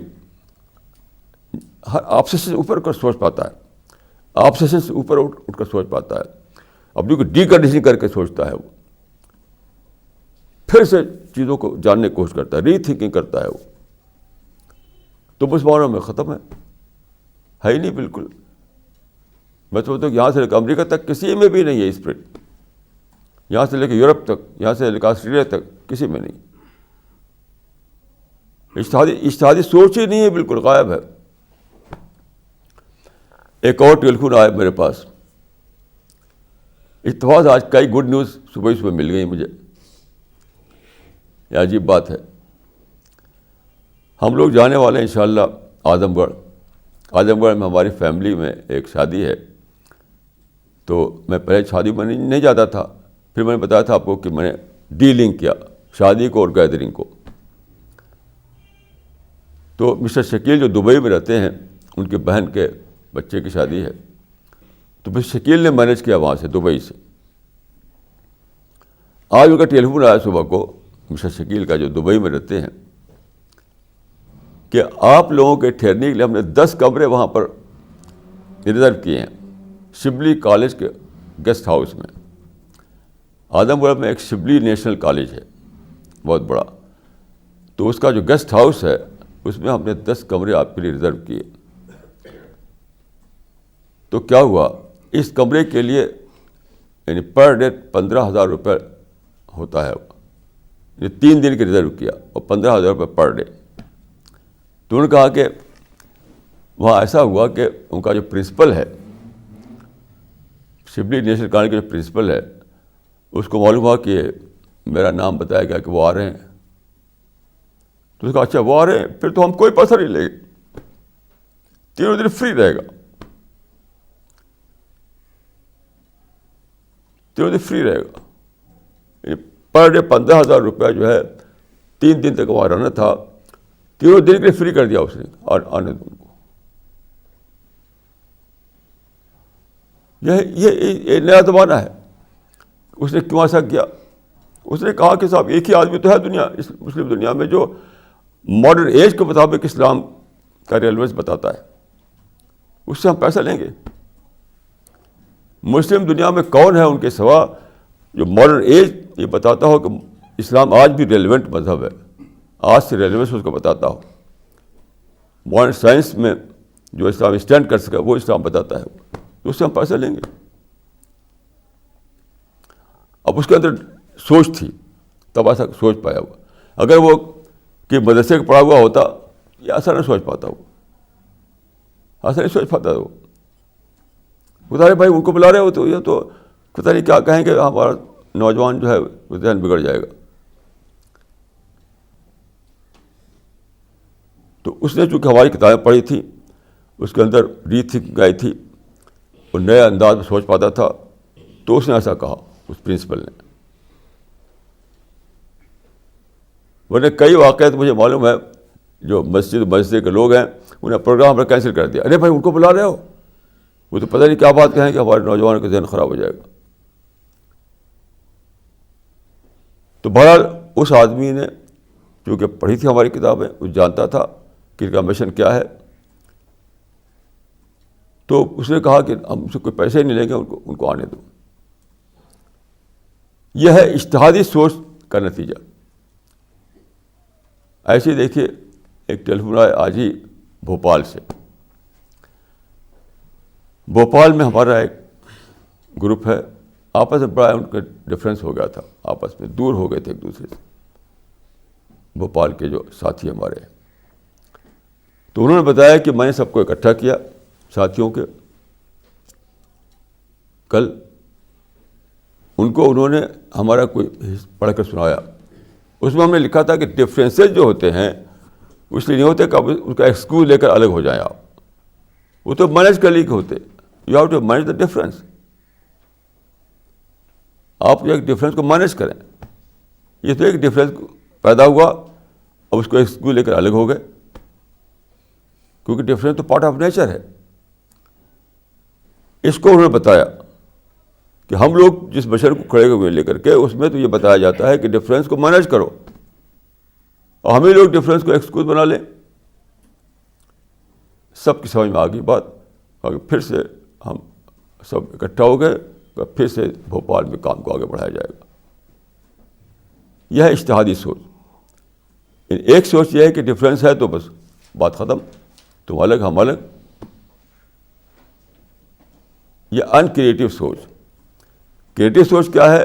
ہر آبسیشن سے اوپر کر سوچ پاتا ہے، آبسیشن سے اوپر اٹھ کر سوچ پاتا ہے، اپنی کو ڈی کنڈیشن کر کے سوچتا ہے. وہ پھر سے چیزوں کو جاننے کی کوشش کرتا ہے، ری تھنکنگ کرتا ہے. وہ تو مسلمانوں میں ختم ہے ہی نہیں بالکل. میں سمجھتا ہوں کہ یہاں سے لے کے امریکہ تک کسی میں بھی نہیں ہے اسپرٹ، یہاں سے لے کے یورپ تک، یہاں سے لے کے آسٹریلیا تک کسی میں نہیں. اجتہادی سوچ ہی نہیں ہے، بالکل غائب ہے. ایک اور ٹیلی فون آیا میرے پاس. اتفاق آج کئی گڈ نیوز صبح مل گئی مجھے. یہ عجیب بات ہے. ہم لوگ جانے والے ہیں انشاءاللہ اعظم گڑھ. اعظم گڑھ میں ہماری فیملی میں ایک شادی ہے. تو میں پہلے شادی میں نہیں جاتا تھا. پھر میں نے بتایا تھا آپ کو کہ میں نے ڈیلنگ کیا شادی کو اور گیدرنگ کو. تو مسٹر شکیل جو دبئی میں رہتے ہیں، ان کی بہن کے بچے کی شادی ہے. تو مسٹر شکیل نے مینیج کیا وہاں سے، دبئی سے. آج ان کا ٹیلی فون آیا صبح کو، مسٹر شکیل کا جو دبئی میں رہتے ہیں، کہ آپ لوگوں کے ٹھہرنے کے لیے ہم نے 10 کمرے وہاں پر ریزرو کیے ہیں شبلی کالج کے گیسٹ ہاؤس میں. اعظم گڑھ میں ایک شبلی نیشنل کالج ہے بہت بڑا. تو اس کا جو گیسٹ ہاؤس ہے اس میں ہم نے 10 کمرے آپ کے لیے ریزرو کیے. تو کیا ہوا، اس کمرے کے لیے یعنی پر ڈے 15,000 روپے ہوتا ہے. یہ 3 دن کے ریزرو کیا اور 15,000 روپے پر ڈے. تو انہوں نے کہا کہ وہاں ایسا ہوا کہ ان کا جو پرنسپل ہے شبلی نیشنل کالج کے جو پرنسپل ہے، اس کو معلوم ہوا کہ میرا نام بتایا گیا کہ وہ آ رہے ہیں. تو اس کا اچھا وہ آ رہے ہیں، پھر تو ہم کوئی پیسہ نہیں لیں گے، 3 دن فری رہے گا. 3 دن فری رہے گا. پر ڈے 15,000 روپیہ جو ہے 3 دن تک وہاں رہنا تھا. 3 دن کے لیے فری کر دیا اس نے آنے دن کو. یہ نیا زمانہ ہے. اس نے کیوں ایسا کیا؟ اس نے کہا کہ صاحب ایک ہی آدمی تو ہے دنیا، اس مسلم دنیا میں، جو ماڈرن ایج کے مطابق اسلام کا ریلیونس بتاتا ہے. اس سے ہم پیسہ لیں گے؟ مسلم دنیا میں کون ہے ان کے سوا جو ماڈرن ایج یہ بتاتا ہو کہ اسلام آج بھی ریلیونٹ مذہب ہے، آج سے ریلیونس اس کو بتاتا ہو. ماڈرن سائنس میں جو اسلام اسٹینڈ کر سکے وہ اسلام بتاتا ہے. تو اس سے ہم پیسہ لیں گے؟ اب اس کے اندر سوچ تھی، تب ایسا سوچ پایا ہوا. اگر وہ کہ مدرسے کا پڑھا ہوا ہوتا یہ ایسا نہیں سوچ پاتا. وہ ایسا نہیں سوچ پاتا. وہ بتا رہے بھائی ان کو بلا رہے ہو تو یہ تو پتہ نہیں کیا کہیں کہ ہمارا نوجوان جو ہے وہ ذہن بگڑ جائے گا. تو اس نے چونکہ ہماری کتابیں پڑھی تھی، اس کے اندر ری تھنکنگ آئی تھی، اور نئے انداز میں سوچ پاتا تھا. تو اس نے ایسا کہا، اس پرنسپل نے. ورنہ کئی واقعات مجھے معلوم ہے جو مسجد کے لوگ ہیں انہیں پروگرام پر کینسل کر دیا. ارے بھائی ان کو بلا رہے ہو، وہ تو پتہ نہیں کیا بات کہیں کہ ہمارے نوجوانوں کا ذہن خراب ہو جائے گا. تو بہرحال اس آدمی نے چونکہ پڑھی تھی ہماری کتابیں، وہ جانتا تھا کہ ان کا مشن کیا ہے. تو اس نے کہا کہ ہم سے کوئی پیسے نہیں لیں گے، ان کو آنے دو. یہ ہے اجتہادی سوچ کا نتیجہ. ایسے ہی دیکھیے ایک ٹیلی فون آیا آج ہی بھوپال سے. بھوپال میں ہمارا ایک گروپ ہے، آپس میں بڑا ان کا ڈفرینس ہو گیا تھا، آپس میں دور ہو گئے تھے ایک دوسرے سے. بھوپال کے جو ساتھی ہمارے ہیں، تو انہوں نے بتایا کہ میں نے سب کو اکٹھا کیا ساتھیوں کے. کل ان کو انہوں نے ہمارا کوئی پڑھ کر سنایا. اس میں ہم نے لکھا تھا کہ ڈفرینسز جو ہوتے ہیں اس لیے نہیں ہوتے کہ آپ اس کا ایکسکیوز لے کر الگ ہو جائیں. آپ وہ تو مینیج کر لی کے ہوتے. You have to manage the difference. آپ جو ایک ڈفرینس کو مینیج کریں. یہ تو ایک ڈفرینس پیدا ہوا، اب اس کو ایکسکیوز لے کر الگ ہو گئے، کیونکہ ڈفرینس تو پارٹ آف نیچر ہے. اس کو انہوں نے بتایا کہ ہم لوگ جس بشر کو کھڑے ہوئے لے کر کے اس میں تو یہ بتایا جاتا ہے کہ ڈفرینس کو مینیج کرو، اور ہمیں لوگ ڈفرینس کو ایکسکیوز بنا لیں. سب کی سمجھ میں آ گئی بات. اور پھر سے ہم سب اکٹھا ہو گئے، پھر سے بھوپال میں کام کو آگے بڑھایا جائے گا. یہ ہے اجتہادی سوچ. ایک سوچ یہ ہے کہ ڈفرینس ہے تو بس بات ختم، تم الگ ہم الگ. یہ ان کریٹو سوچ. کریٹو سوچ کیا ہے؟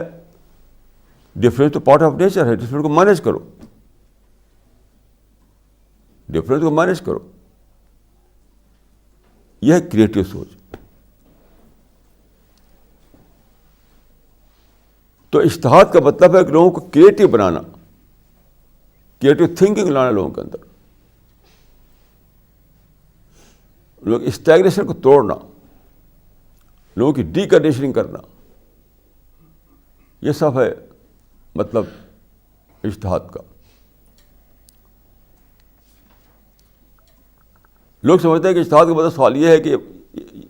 ڈفرینس تو پارٹ آف نیچر ہے، ڈفرینس کو مینیج کرو. ڈفرینس کو مینیج کرو. یہ ہے کریٹو سوچ. تو اجتہاد کا مطلب ہے کہ لوگوں کو کریٹو بنانا, کریٹو تھنکنگ لانا لوگوں کے اندر, لوگ اسٹیگنیشن کو توڑنا, لوگوں کی ڈی کنڈیشننگ کرنا, یہ سب ہے مطلب اجتہاد کا. لوگ سمجھتے ہیں کہ اجتہاد کا مطلب سوال یہ ہے کہ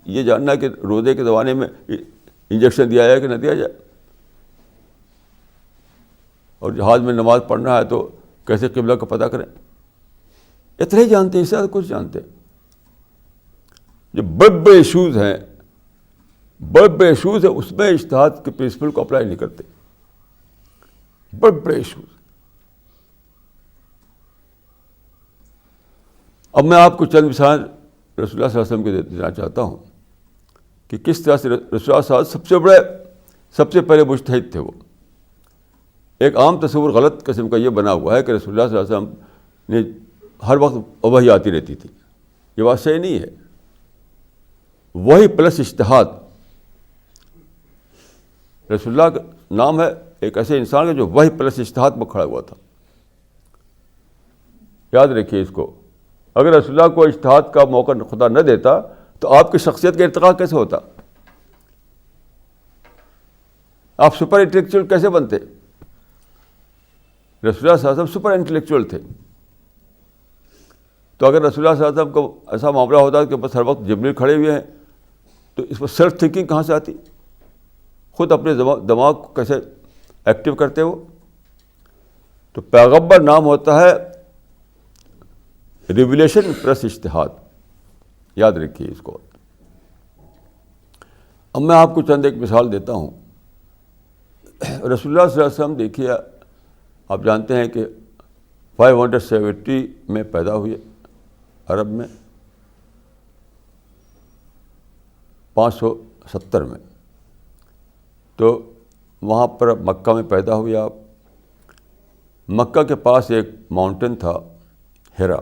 یہ جاننا کہ روزے کے زمانے میں انجیکشن دیا جائے کہ نہ دیا جائے, اور جہاز میں نماز پڑھنا ہے تو کیسے قبلہ کو پتہ کریں. اتنے ہی جانتے ہیں, اس سے زیادہ کچھ جانتے ہیں. جو بڑے بڑے ایشوز ہیں, بڑے بڑے ایشوز ہیں, اس میں اجتہاد کے پرنسپل کو اپلائی نہیں کرتے. بڑے بڑے ایشوز. اب میں آپ کو چند مثال رسول اللہ صلی اللہ علیہ وسلم کے دینا چاہتا ہوں کہ کس طرح سے رسول اللہ صلی اللہ علیہ وسلم سب سے پہلے مجتہد تھے. وہ ایک عام تصور غلط قسم کا یہ بنا ہوا ہے کہ رسول اللہ صلی اللہ علیہ وسلم نے ہر وقت وحی آتی رہتی تھی. یہ بات صحیح نہیں ہے. وحی پلس اجتہاد. رسول اللہ کا نام ہے ایک ایسے انسان کا جو وحی پلس اجتہاد میں کھڑا ہوا تھا. یاد رکھیے اس کو. اگر رسول اللہ کو اجتہاد کا موقع خدا نہ دیتا تو آپ کی شخصیت کا ارتقاء کیسے ہوتا؟ آپ سپر انٹلیکچوئل کیسے بنتے؟ رسول اللہ صلی اللہ علیہ وسلم سپر انٹلیکچوئل تھے. تو اگر رسول اللہ صلی اللہ علیہ وسلم کو ایسا معاملہ ہوتا کہ بس ہر وقت جبریل کھڑے ہوئے ہیں تو اس پر سیلف تھنکنگ کہاں سے آتی؟ خود اپنے دماغ کو کیسے ایکٹیو کرتے ہو؟ تو پیغمبر نام ہوتا ہے ریویلیشن پلس اجتہاد. یاد رکھیے اس کو. اب میں آپ کو چند ایک مثال دیتا ہوں. رسول اللہ صلی اللہ علیہ وسلم دیکھیے, آپ جانتے ہیں کہ 570 میں پیدا ہوئے عرب میں, 570 میں. تو وہاں پر مکہ میں پیدا ہوئے آپ. مکہ کے پاس ایک ماؤنٹین تھا ہیرا,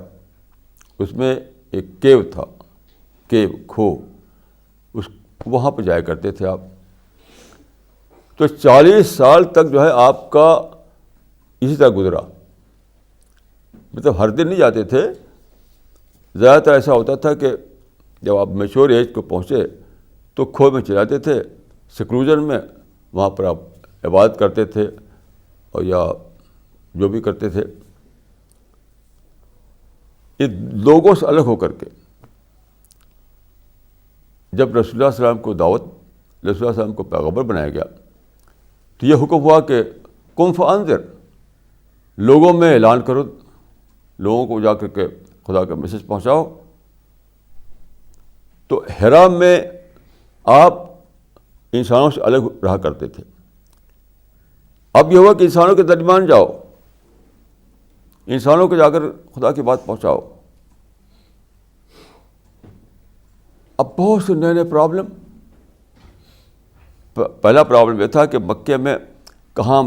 اس میں ایک کیو تھا, کیو کھو, وہاں پہ جایا کرتے تھے آپ. تو 40 سال تک جو ہے آپ کا اسی طرح گزرا. مطلب ہر دن نہیں جاتے تھے, زیادہ تر ایسا ہوتا تھا کہ جب آپ میچور ایج کو پہنچے تو کھو میں چلاتے تھے, سیکلوژن میں, وہاں پر آپ عبادت کرتے تھے اور یا جو بھی کرتے تھے. یہ لوگوں سے الگ ہو کر کے جب رسول اللہ صلی اللہ علیہ وسلم کو دعوت, رسول اللہ صلی اللہ علیہ وسلم کو پیغمبر بنایا گیا تو یہ حکم ہوا کہ قم فانذر, لوگوں میں اعلان کرو, لوگوں کو جا کر کے خدا کا میسج پہنچاؤ. تو حرا میں آپ انسانوں سے الگ رہا کرتے تھے. اب یہ ہوا کہ انسانوں کے درمیان جاؤ, انسانوں کو جا کر خدا کی بات پہنچاؤ. اب بہت سے نئے نئے پرابلم. پہلا پرابلم یہ تھا کہ مکے میں کہاں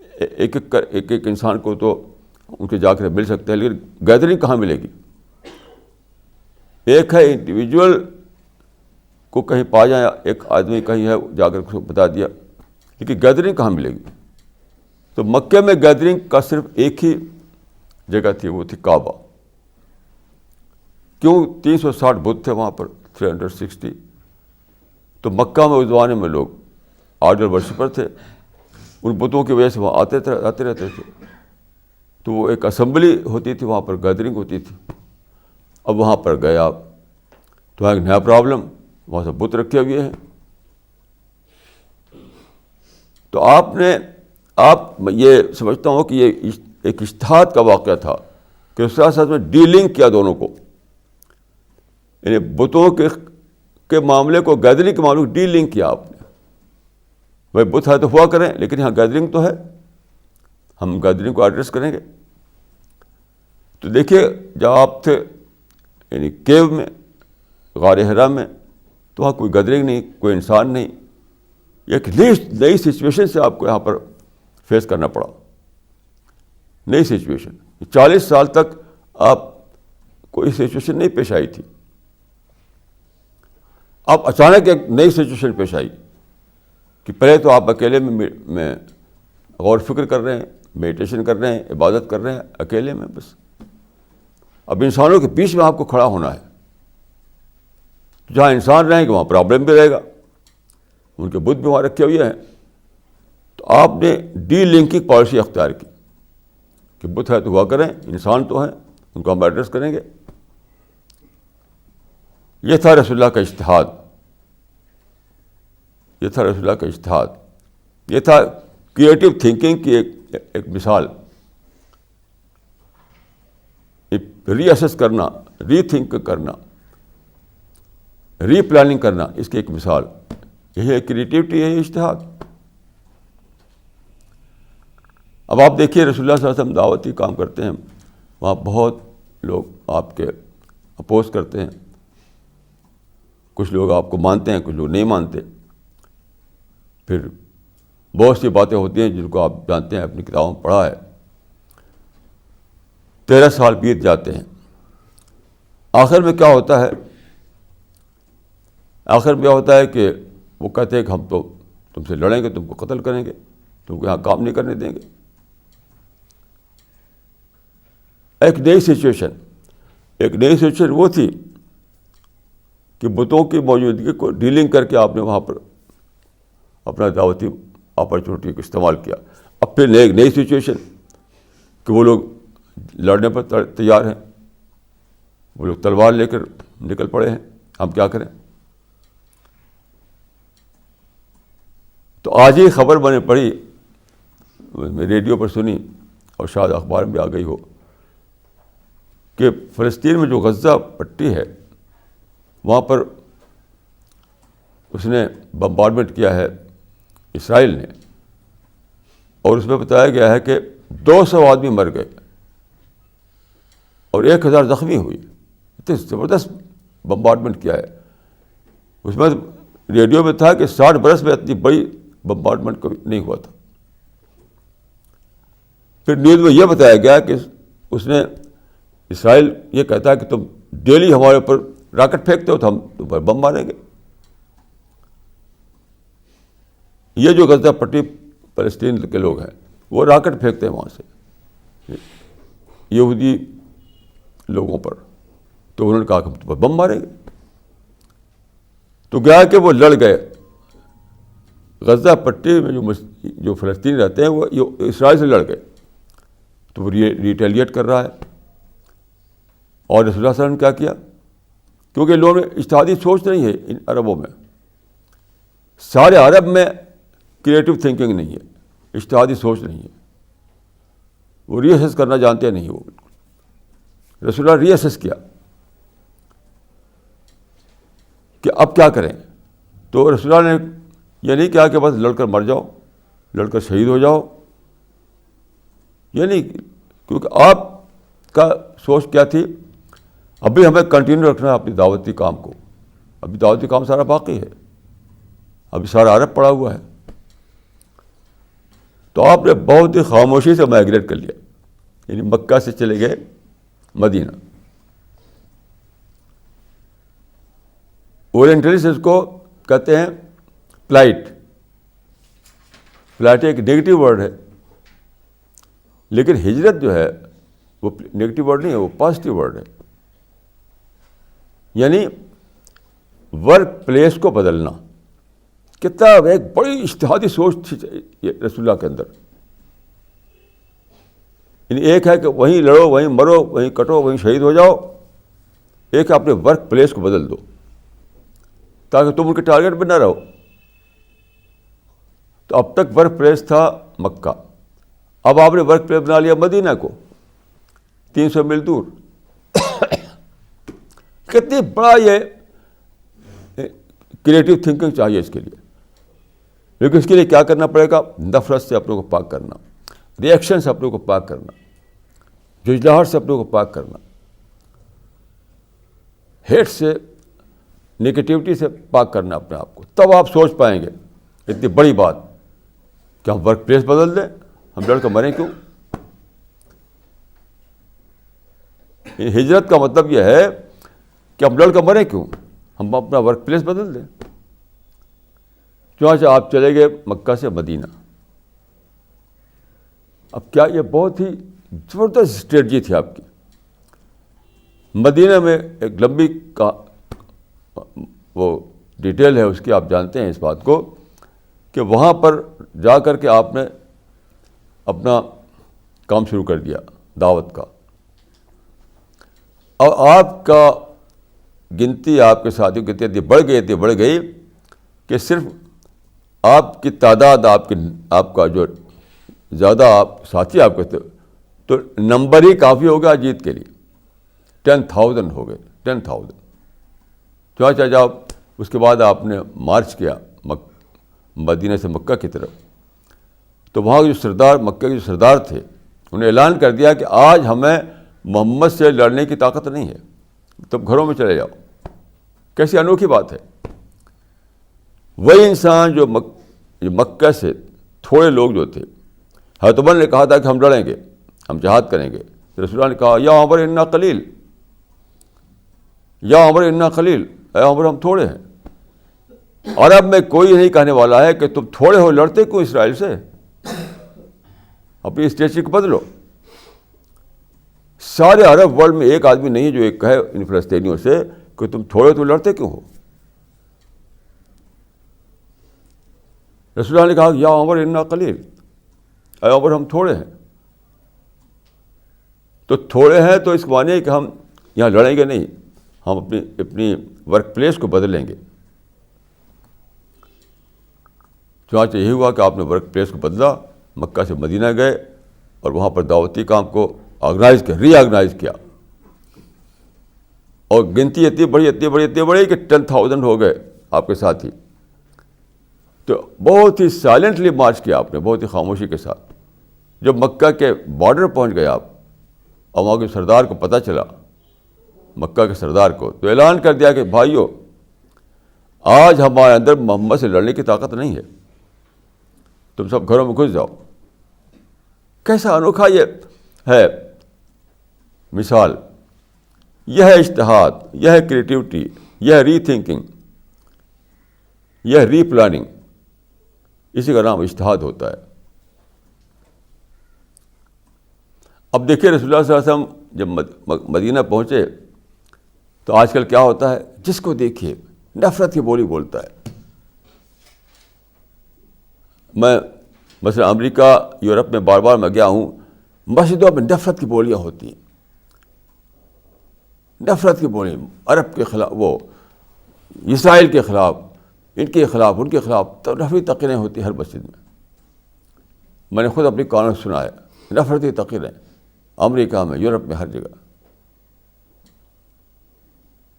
ایک ایک انسان کو تو ان کے جا کر مل سکتے ہیں, لیکن گیدرنگ کہاں ملے گی؟ ایک ہے انڈیویجول کو کہیں پا جائیں, ایک آدمی کہیں ہے جا کر اس کو بتا دیا, لیکن گیدرنگ کہاں ملے گی؟ تو مکے میں گیدرنگ کا صرف ایک ہی جگہ تھی, وہ تھی کعبہ. کیوں؟ 360 بت تھے وہاں پر, 360. تو مکہ میں اس زمانے میں لوگ آئیڈل ورشپر تھے, ان بتوں کی وجہ سے وہاں آتے رہتے تھے. تو وہ ایک اسمبلی ہوتی تھی, وہاں پر گیدرنگ ہوتی تھی. اب وہاں پر گئے آپ تو ایک نیا پرابلم, وہاں سے بت رکھے ہوئے ہیں. تو آپ یہ سمجھتا ہوں کہ یہ ایک اجتہاد کا واقعہ تھا کہ اس طرح سے میں ڈیلنگ کیا دونوں کو, یعنی بتوں کے معاملے کو گیدرنگ کے معاملے کو ڈیلنگ کیا آپ نے. بھائی بت ہے تو ہوا کریں, لیکن یہاں گیدرنگ تو ہے, ہم گیدرنگ کو ایڈریس کریں گے. تو دیکھیے جب آپ تھے یعنی کیو میں, غار حرا میں, تو وہاں کوئی گیدرنگ نہیں, کوئی انسان نہیں. ایک نئی سچویشن سے آپ کو یہاں پر فیس کرنا پڑا, نئی سچویشن. 40 سال تک آپ کوئی سچویشن نہیں پیش آئی تھی. اب اچانک ایک نئی سچویشن پیش آئی کہ پہلے تو آپ اکیلے میں غور فکر کر رہے ہیں, میڈیٹیشن کر رہے ہیں, عبادت کر رہے ہیں اکیلے میں بس. اب انسانوں کے بیچ میں آپ کو کھڑا ہونا ہے. جہاں انسان رہیں گے وہاں پرابلم بھی رہے گا, ان کے بت بھی وہاں رکھے ہوئے ہیں. تو آپ نے ڈی لنکنگ پالیسی اختیار کی کہ بت ہے تو ہوا کریں, انسان تو ہیں, ان کو ہم ایڈریس کریں گے. یہ تھا رسول اللہ کا اجتہاد, یہ تھا رسول اللہ کا اجتہاد, یہ تھا کریٹو تھنکنگ کی ایک مثال. ری اسیس کرنا, ری تھنک کرنا, ری پلاننگ کرنا, اس کی ایک مثال. یہی ہے کریٹیوٹی, یہی اجتہاد. اب آپ دیکھیے رسول اللہ صلی اللہ علیہ وسلم دعوتی کام کرتے ہیں, وہاں بہت لوگ آپ کے اپوز کرتے ہیں. کچھ لوگ آپ کو مانتے ہیں, کچھ لوگ نہیں مانتے. پھر بہت سی باتیں ہوتی ہیں جن کو آپ جانتے ہیں, اپنی کتابوں میں پڑھا ہے. 13 سال بیت جاتے ہیں. آخر میں کیا ہوتا ہے؟ آخر میں کیا ہوتا ہے کہ وہ کہتے ہیں کہ ہم تو تم سے لڑیں گے, تم کو قتل کریں گے, تم کو یہاں کام نہیں کرنے دیں گے. ایک نئی سچویشن وہ تھی کہ بتوں کی موجودگی کو ڈیلنگ کر کے آپ نے وہاں پر اپنا دعوتی اپرچونیٹی کو استعمال کیا. اب پھر ایک نئی سچویشن کہ وہ لوگ لڑنے پر تیار ہیں, وہ لوگ تلوار لے کر نکل پڑے ہیں, ہم کیا کریں؟ تو آج ہی خبر میں نے پڑھی, ریڈیو پر سنی اور شاید اخبار میں بھی آ گئی ہو, کہ فلسطین میں جو غزہ پٹی ہے وہاں پر اس نے بمبارڈمنٹ کیا ہے اسرائیل نے, اور اس میں بتایا گیا ہے کہ 200 آدمی مر گئے اور 1000 زخمی ہوئی. اتنی زبردست بمبارڈمنٹ کیا ہے. اس میں ریڈیو میں تھا کہ 60 برس میں اتنی بڑی بمبارڈمنٹ کبھی نہیں ہوا تھا. پھر نیوز میں یہ بتایا گیا کہ اس نے, اسرائیل یہ کہتا ہے کہ تم ڈیلی ہمارے اوپر راکٹ پھینکتے ہو تو ہم تم پر بم ماریں گے. یہ جو غزہ پٹی فلسطین کے لوگ ہیں وہ راکٹ پھینکتے ہیں وہاں سے یہودی لوگوں پر, تو انہوں نے کہا کہ ہم تم پر بم ماریں گے. تو گیا کہ وہ لڑ گئے. غزہ پٹی میں جو فلسطینی رہتے ہیں وہ اسرائیل سے لڑ گئے, تو وہ ریٹیلیٹ کر رہا ہے. اور رسول اللہ صلی اللہ علیہ وسلم نے کیا کیا؟ کیونکہ لوگوں میں اجتہادی سوچ نہیں ہے ان عربوں میں. سارے عرب میں کریٹو تھنکنگ نہیں ہے, اجتہادی سوچ نہیں ہے, وہ ری اسیس کرنا جانتے نہیں. وہ بالکل رسول اللہ ری اسیس کیا کہ اب کیا کریں. تو رسول اللہ نے یہ نہیں کہا کہ بس لڑ کر مر جاؤ, لڑ کر شہید ہو جاؤ, یہ نہیں, کیونکہ آپ کا سوچ کیا تھی, ابھی ہمیں کنٹینیو رکھنا ہے اپنی دعوتی کام کو. ابھی دعوتی کام سارا باقی ہے, ابھی سارا عرب پڑا ہوا ہے. تو آپ نے بہت ہی خاموشی سے مائگریٹ کر لیا, یعنی مکہ سے چلے گئے مدینہ. اورینٹلسٹ اس کو کہتے ہیں فلائٹ. فلائٹ ایک نیگیٹو ورڈ ہے, لیکن ہجرت جو ہے وہ نیگیٹو ورڈ نہیں ہے, وہ پازیٹیو ورڈ ہے. یعنی ورک پلیس کو بدلنا. کتنا ایک بڑی اجتہادی سوچ تھی رسول اللہ کے اندر. یعنی ایک ہے کہ وہیں لڑو, وہیں مرو, وہیں کٹو, وہیں شہید ہو جاؤ. ایک ہے اپنے ورک پلیس کو بدل دو تاکہ تم ان کے ٹارگیٹ پہ نہ رہو. تو اب تک ورک پلیس تھا مکہ, اب آپ نے ورک پلیس بنا لیا مدینہ کو, 300 میل دور. کتنی بڑا یہ کریٹو تھنکنگ چاہیے اس کے لیے. لیکن اس کے لیے کیا کرنا پڑے گا؟ نفرت سے اپنے کو پاک کرنا, ریئیکشن سے اپنے کو پاک کرنا, جھنجھلاہٹ سے اپنے کو پاک کرنا, ہیٹ سے, نگیٹیوٹی سے پاک کرنا اپنے آپ کو. تب آپ سوچ پائیں گے اتنی بڑی بات کہ ہم ورک پلیس بدل دیں, ہم لڑ کر مریں کیوں. ہجرت کا مطلب یہ ہے کہ ہم لڑ کر مریں کیوں، ہم اپنا ورک پلیس بدل دیں. چنانچہ آپ چلے گئے مکہ سے مدینہ. اب کیا یہ بہت ہی زبردست اسٹریٹجی تھی آپ کی. مدینہ میں ایک لمبی وہ ڈیٹیل ہے اس کی، آپ جانتے ہیں اس بات کو کہ وہاں پر جا کر کے آپ نے اپنا کام شروع کر دیا دعوت کا، اور آپ کا گنتی، آپ کے ساتھیوں کی گنتی بڑھ گئی کہ صرف آپ کی تعداد، آپ کا جو زیادہ آپ ساتھی آپ کے تھے تو نمبر ہی کافی ہو گیا جیت کے لیے. 10,000 ہو گئے، 10,000. چنانچہ جب اس کے بعد آپ نے مارچ کیا مدینہ سے مکہ کی طرف، تو وہاں جو سردار، مکہ کے جو سردار تھے، انہیں اعلان کر دیا کہ آج ہمیں محمد سے لڑنے کی طاقت نہیں ہے، تم گھروں میں چلے جاؤ. کیسی انوکھی بات ہے. وہی انسان جو مکہ سے تھوڑے لوگ جو تھے، حضرت عمر نے کہا تھا کہ ہم لڑیں گے، ہم جہاد کریں گے، رسول اللہ نے کہا یا عمر انا قلیل، یا عمر انا قلیل، اے عمر ہم تھوڑے ہیں. عرب میں کوئی نہیں کہنے والا ہے کہ تم تھوڑے ہو، لڑتے کیوں اسرائیل سے، اپنی اسٹریٹجی کو بدلو. سارے عرب ورلڈ میں ایک آدمی نہیں جو ایک کہے ان فلسطینیوں سے کہ تم تھوڑے تو لڑتے کیوں ہو. رسول اللہ نے کہا یا عمر انا قلیل، اے عمر ہم تھوڑے ہیں. تو تھوڑے ہیں تو اس کو معنی ہے کہ ہم یہاں لڑیں گے نہیں، ہم اپنی ورک پلیس کو بدل لیں گے. چنانچہ یہی ہوا کہ آپ نے ورک پلیس کو بدلا، مکہ سے مدینہ گئے اور وہاں پر دعوتی کام کو ری آرگنائز کیا. اور گنتی اتنی بڑی کہ 10,000 ہو گئے آپ کے ساتھی. تو بہت ہی سائلنٹلی مارچ کیا آپ نے، بہت ہی خاموشی کے ساتھ. جب مکہ کے بارڈر پہنچ گئے آپ اور وہاں کے سردار کو پتہ چلا، مکہ کے سردار کو، تو اعلان کر دیا کہ بھائیو، آج ہمارے اندر محمد سے لڑنے کی طاقت نہیں ہے، تم سب گھروں میں گھس جاؤ. کیسا انوکھا یہ ہے مثال. یہ ہے اجتہاد، یہ ہے کریٹیوٹی، یہ ہے ری تھنکنگ، یہ ہے ری پلاننگ. اسی کا نام اجتہاد ہوتا ہے. اب دیکھیے رسول اللہ صلی اللہ علیہ وسلم جب مدینہ پہنچے تو آج کل کیا ہوتا ہے، جس کو دیکھیے نفرت کی بولی بولتا ہے. میں مثلا امریکہ، یورپ میں بار میں گیا ہوں، مسجدوں میں نفرت کی بولیاں ہوتی ہیں، نفرت کی بولی، عرب کے خلاف، وہ اسرائیل کے خلاف، ان کے خلاف، ان کے خلاف، تو نفرتی تقریریں ہوتی ہیں ہر مسجد میں. میں نے خود اپنی کانوں سے سنا ہے نفرتی تقریریں امریکہ میں، یورپ میں، ہر جگہ.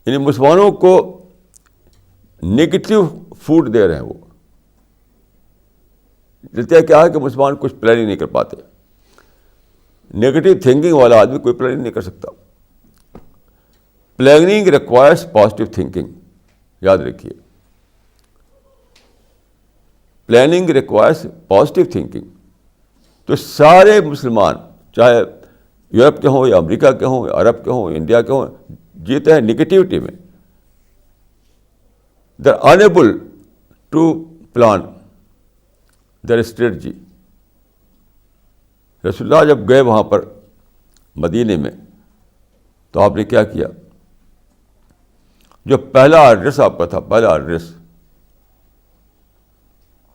یعنی مسلمانوں کو نگیٹو فوڈ دے رہے ہیں. وہ جلتے کیا ہے کہ مسلمان کچھ پلاننگ نہیں کر پاتے. نگیٹو تھنکنگ والا آدمی کوئی پلاننگ نہیں کر سکتا. پلاننگ ریکوائرس پازیٹیو تھنکنگ، یاد رکھیے. Planning requires positive thinking. تو سارے مسلمان، چاہے یورپ کے ہوں یا امریکہ کے ہوں یا عرب کے ہوں، انڈیا کے ہوں، جیتے ہیں نگیٹیوٹی میں. They are enable to plan their strategy. رسول اللہ جب گئے وہاں پر مدینے میں تو آپ نے کیا کیا؟ جو پہلا ایڈریس آپ کا تھا، پہلا ایڈریس،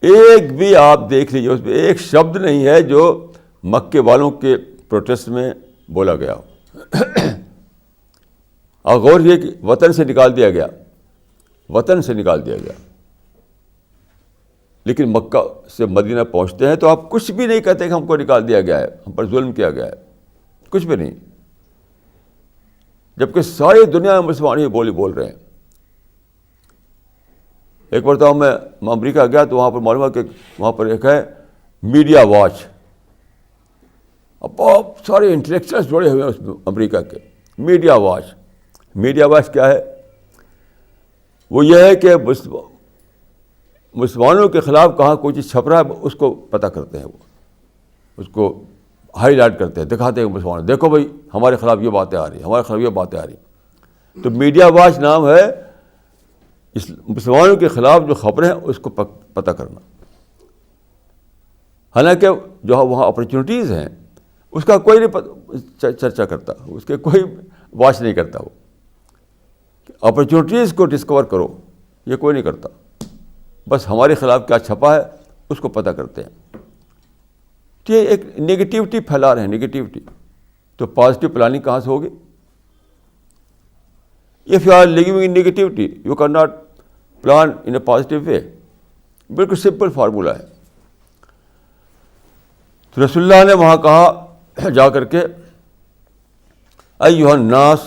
ایک بھی آپ دیکھ لیجیے اس میں ایک شبد نہیں ہے جو مکے والوں کے پروٹیسٹ میں بولا گیا ہو. اور غور یہ کہ وطن سے نکال دیا گیا، وطن سے نکال دیا گیا. لیکن مکہ سے مدینہ پہنچتے ہیں تو آپ کچھ بھی نہیں کہتے کہ ہم کو نکال دیا گیا ہے، ہم پر ظلم کیا گیا ہے، کچھ بھی نہیں. جبکہ ساری دنیا میں مسلمان ہی بولی بول رہے ہیں. ایک مرتبہ میں امریکہ گیا تو وہاں پر معلوم ہے کہ وہاں پر ایک ہے میڈیا واچ. اب بہت سارے انٹلیکچوئلس جڑے ہوئے ہیں اس میں امریکہ کے. میڈیا واچ، میڈیا واچ کیا ہے؟ وہ یہ ہے کہ مسلمانوں کے خلاف کہاں کوئی چیز چھپ رہا ہے اس کو پتہ کرتے ہیں. وہ اس کو ہائی لائٹ کرتے ہیں, دکھاتے ہیں مسلمان, دیکھو بھائی ہمارے خلاف یہ باتیں آ رہی ہیں, ہمارے خلاف یہ باتیں آ رہی ہیں. تو میڈیا واچ نام ہے مسلمانوں کے خلاف جو خبریں ہیں اس کو پتہ کرنا. حالانکہ جو وہاں اپرچونیٹیز ہیں اس کا کوئی نہیں چرچا کرتا, اس کے کوئی واچ نہیں کرتا. وہ اپرچونیٹیز کو ڈسکور کرو, یہ کوئی نہیں کرتا. بس ہمارے خلاف کیا چھپا ہے اس کو پتہ کرتے ہیں. تو یہ ایک نگیٹیوٹی پھیلا رہے ہیں, نگیٹیوٹی. تو پازیٹیو پلاننگ کہاں سے ہوگی؟ If you are living in negativity, you cannot plan in a positive way. بالکل سمپل فارمولہ ہے. تو رسول اللہ نے وہاں کہا جا کر کے, ایھا الناس,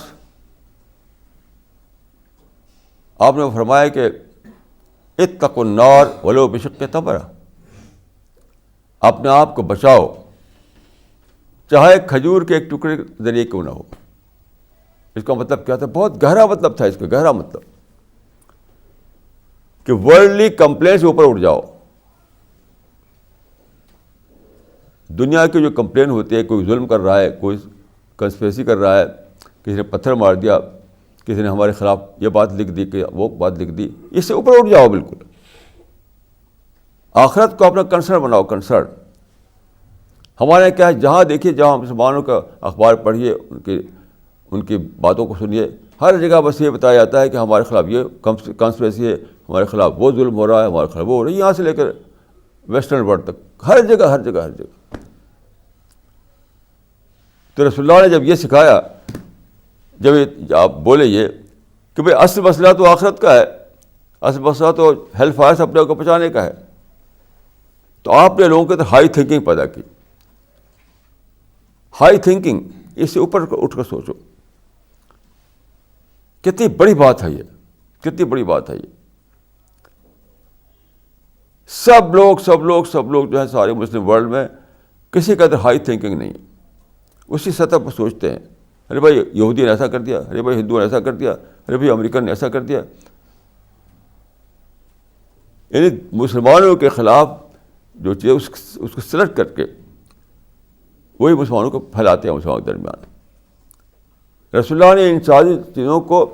آپ نے فرمایا کہ اتقوا النار ولو بشق تمرہ, اپنے آپ کو بچاؤ چاہے کھجور کے ایک ٹکڑے کے ذریعے کیوں نہ ہو. اس کا مطلب کیا تھا؟ بہت گہرا مطلب تھا اس کا, گہرا مطلب کہ ورلڈلی کمپلین سے اوپر اٹھ جاؤ. دنیا کی جو کمپلین ہوتی ہے, کوئی ظلم کر رہا ہے, کوئی کنسپریسی کر رہا ہے, کسی نے پتھر مار دیا, کسی نے ہمارے خلاف یہ بات لکھ دی کہ وہ بات لکھ دی, اس سے اوپر اٹھ جاؤ بالکل. آخرت کو اپنا کنسرن بناؤ, کنسرن. ہمارے کیا ہے, جہاں دیکھیے, جہاں مسلمانوں کا اخبار پڑھیے, ان کی باتوں کو سنیے, ہر جگہ بس یہ بتایا جاتا ہے کہ ہمارے خلاف یہ کانسپریسی ہے, ہمارے خلاف وہ ظلم ہو رہا ہے, ہمارے خلاف وہ ہو رہا ہے, یہاں سے لے کر ویسٹرن ورلڈ تک, ہر جگہ ہر جگہ ہر جگہ. تو رسول اللہ نے جب یہ سکھایا, جب آپ بولے یہ کہ بھئی اصل مسئلہ تو آخرت کا ہے, اصل مسئلہ تو ہیل فائر سے اپنے کو بچانے کا ہے, تو آپ نے لوگوں کے اندر ہائی تھنکنگ پیدا کی. ہائی تھنکنگ, اس سے اوپر اٹھ کر سوچو. کتنی بڑی بات ہے یہ, کتنی بڑی بات ہے یہ. سب لوگ جو ہے سارے مسلم ورلڈ میں کسی کے اندر ہائی تھنکنگ نہیں ہے. اسی سطح پر سوچتے ہیں, ارے بھائی یہودی نے ایسا کر دیا, ارے بھائی ہندو نے ایسا کر دیا, ارے بھائی امریکن نے ایسا کر دیا. یعنی مسلمانوں کے خلاف جو چیز اس کو سلیکٹ کر کے وہی مسلمانوں کو پھیلاتے ہیں مسلمانوں کے درمیان. رسول اللہ نے ان ساری چیزوں کو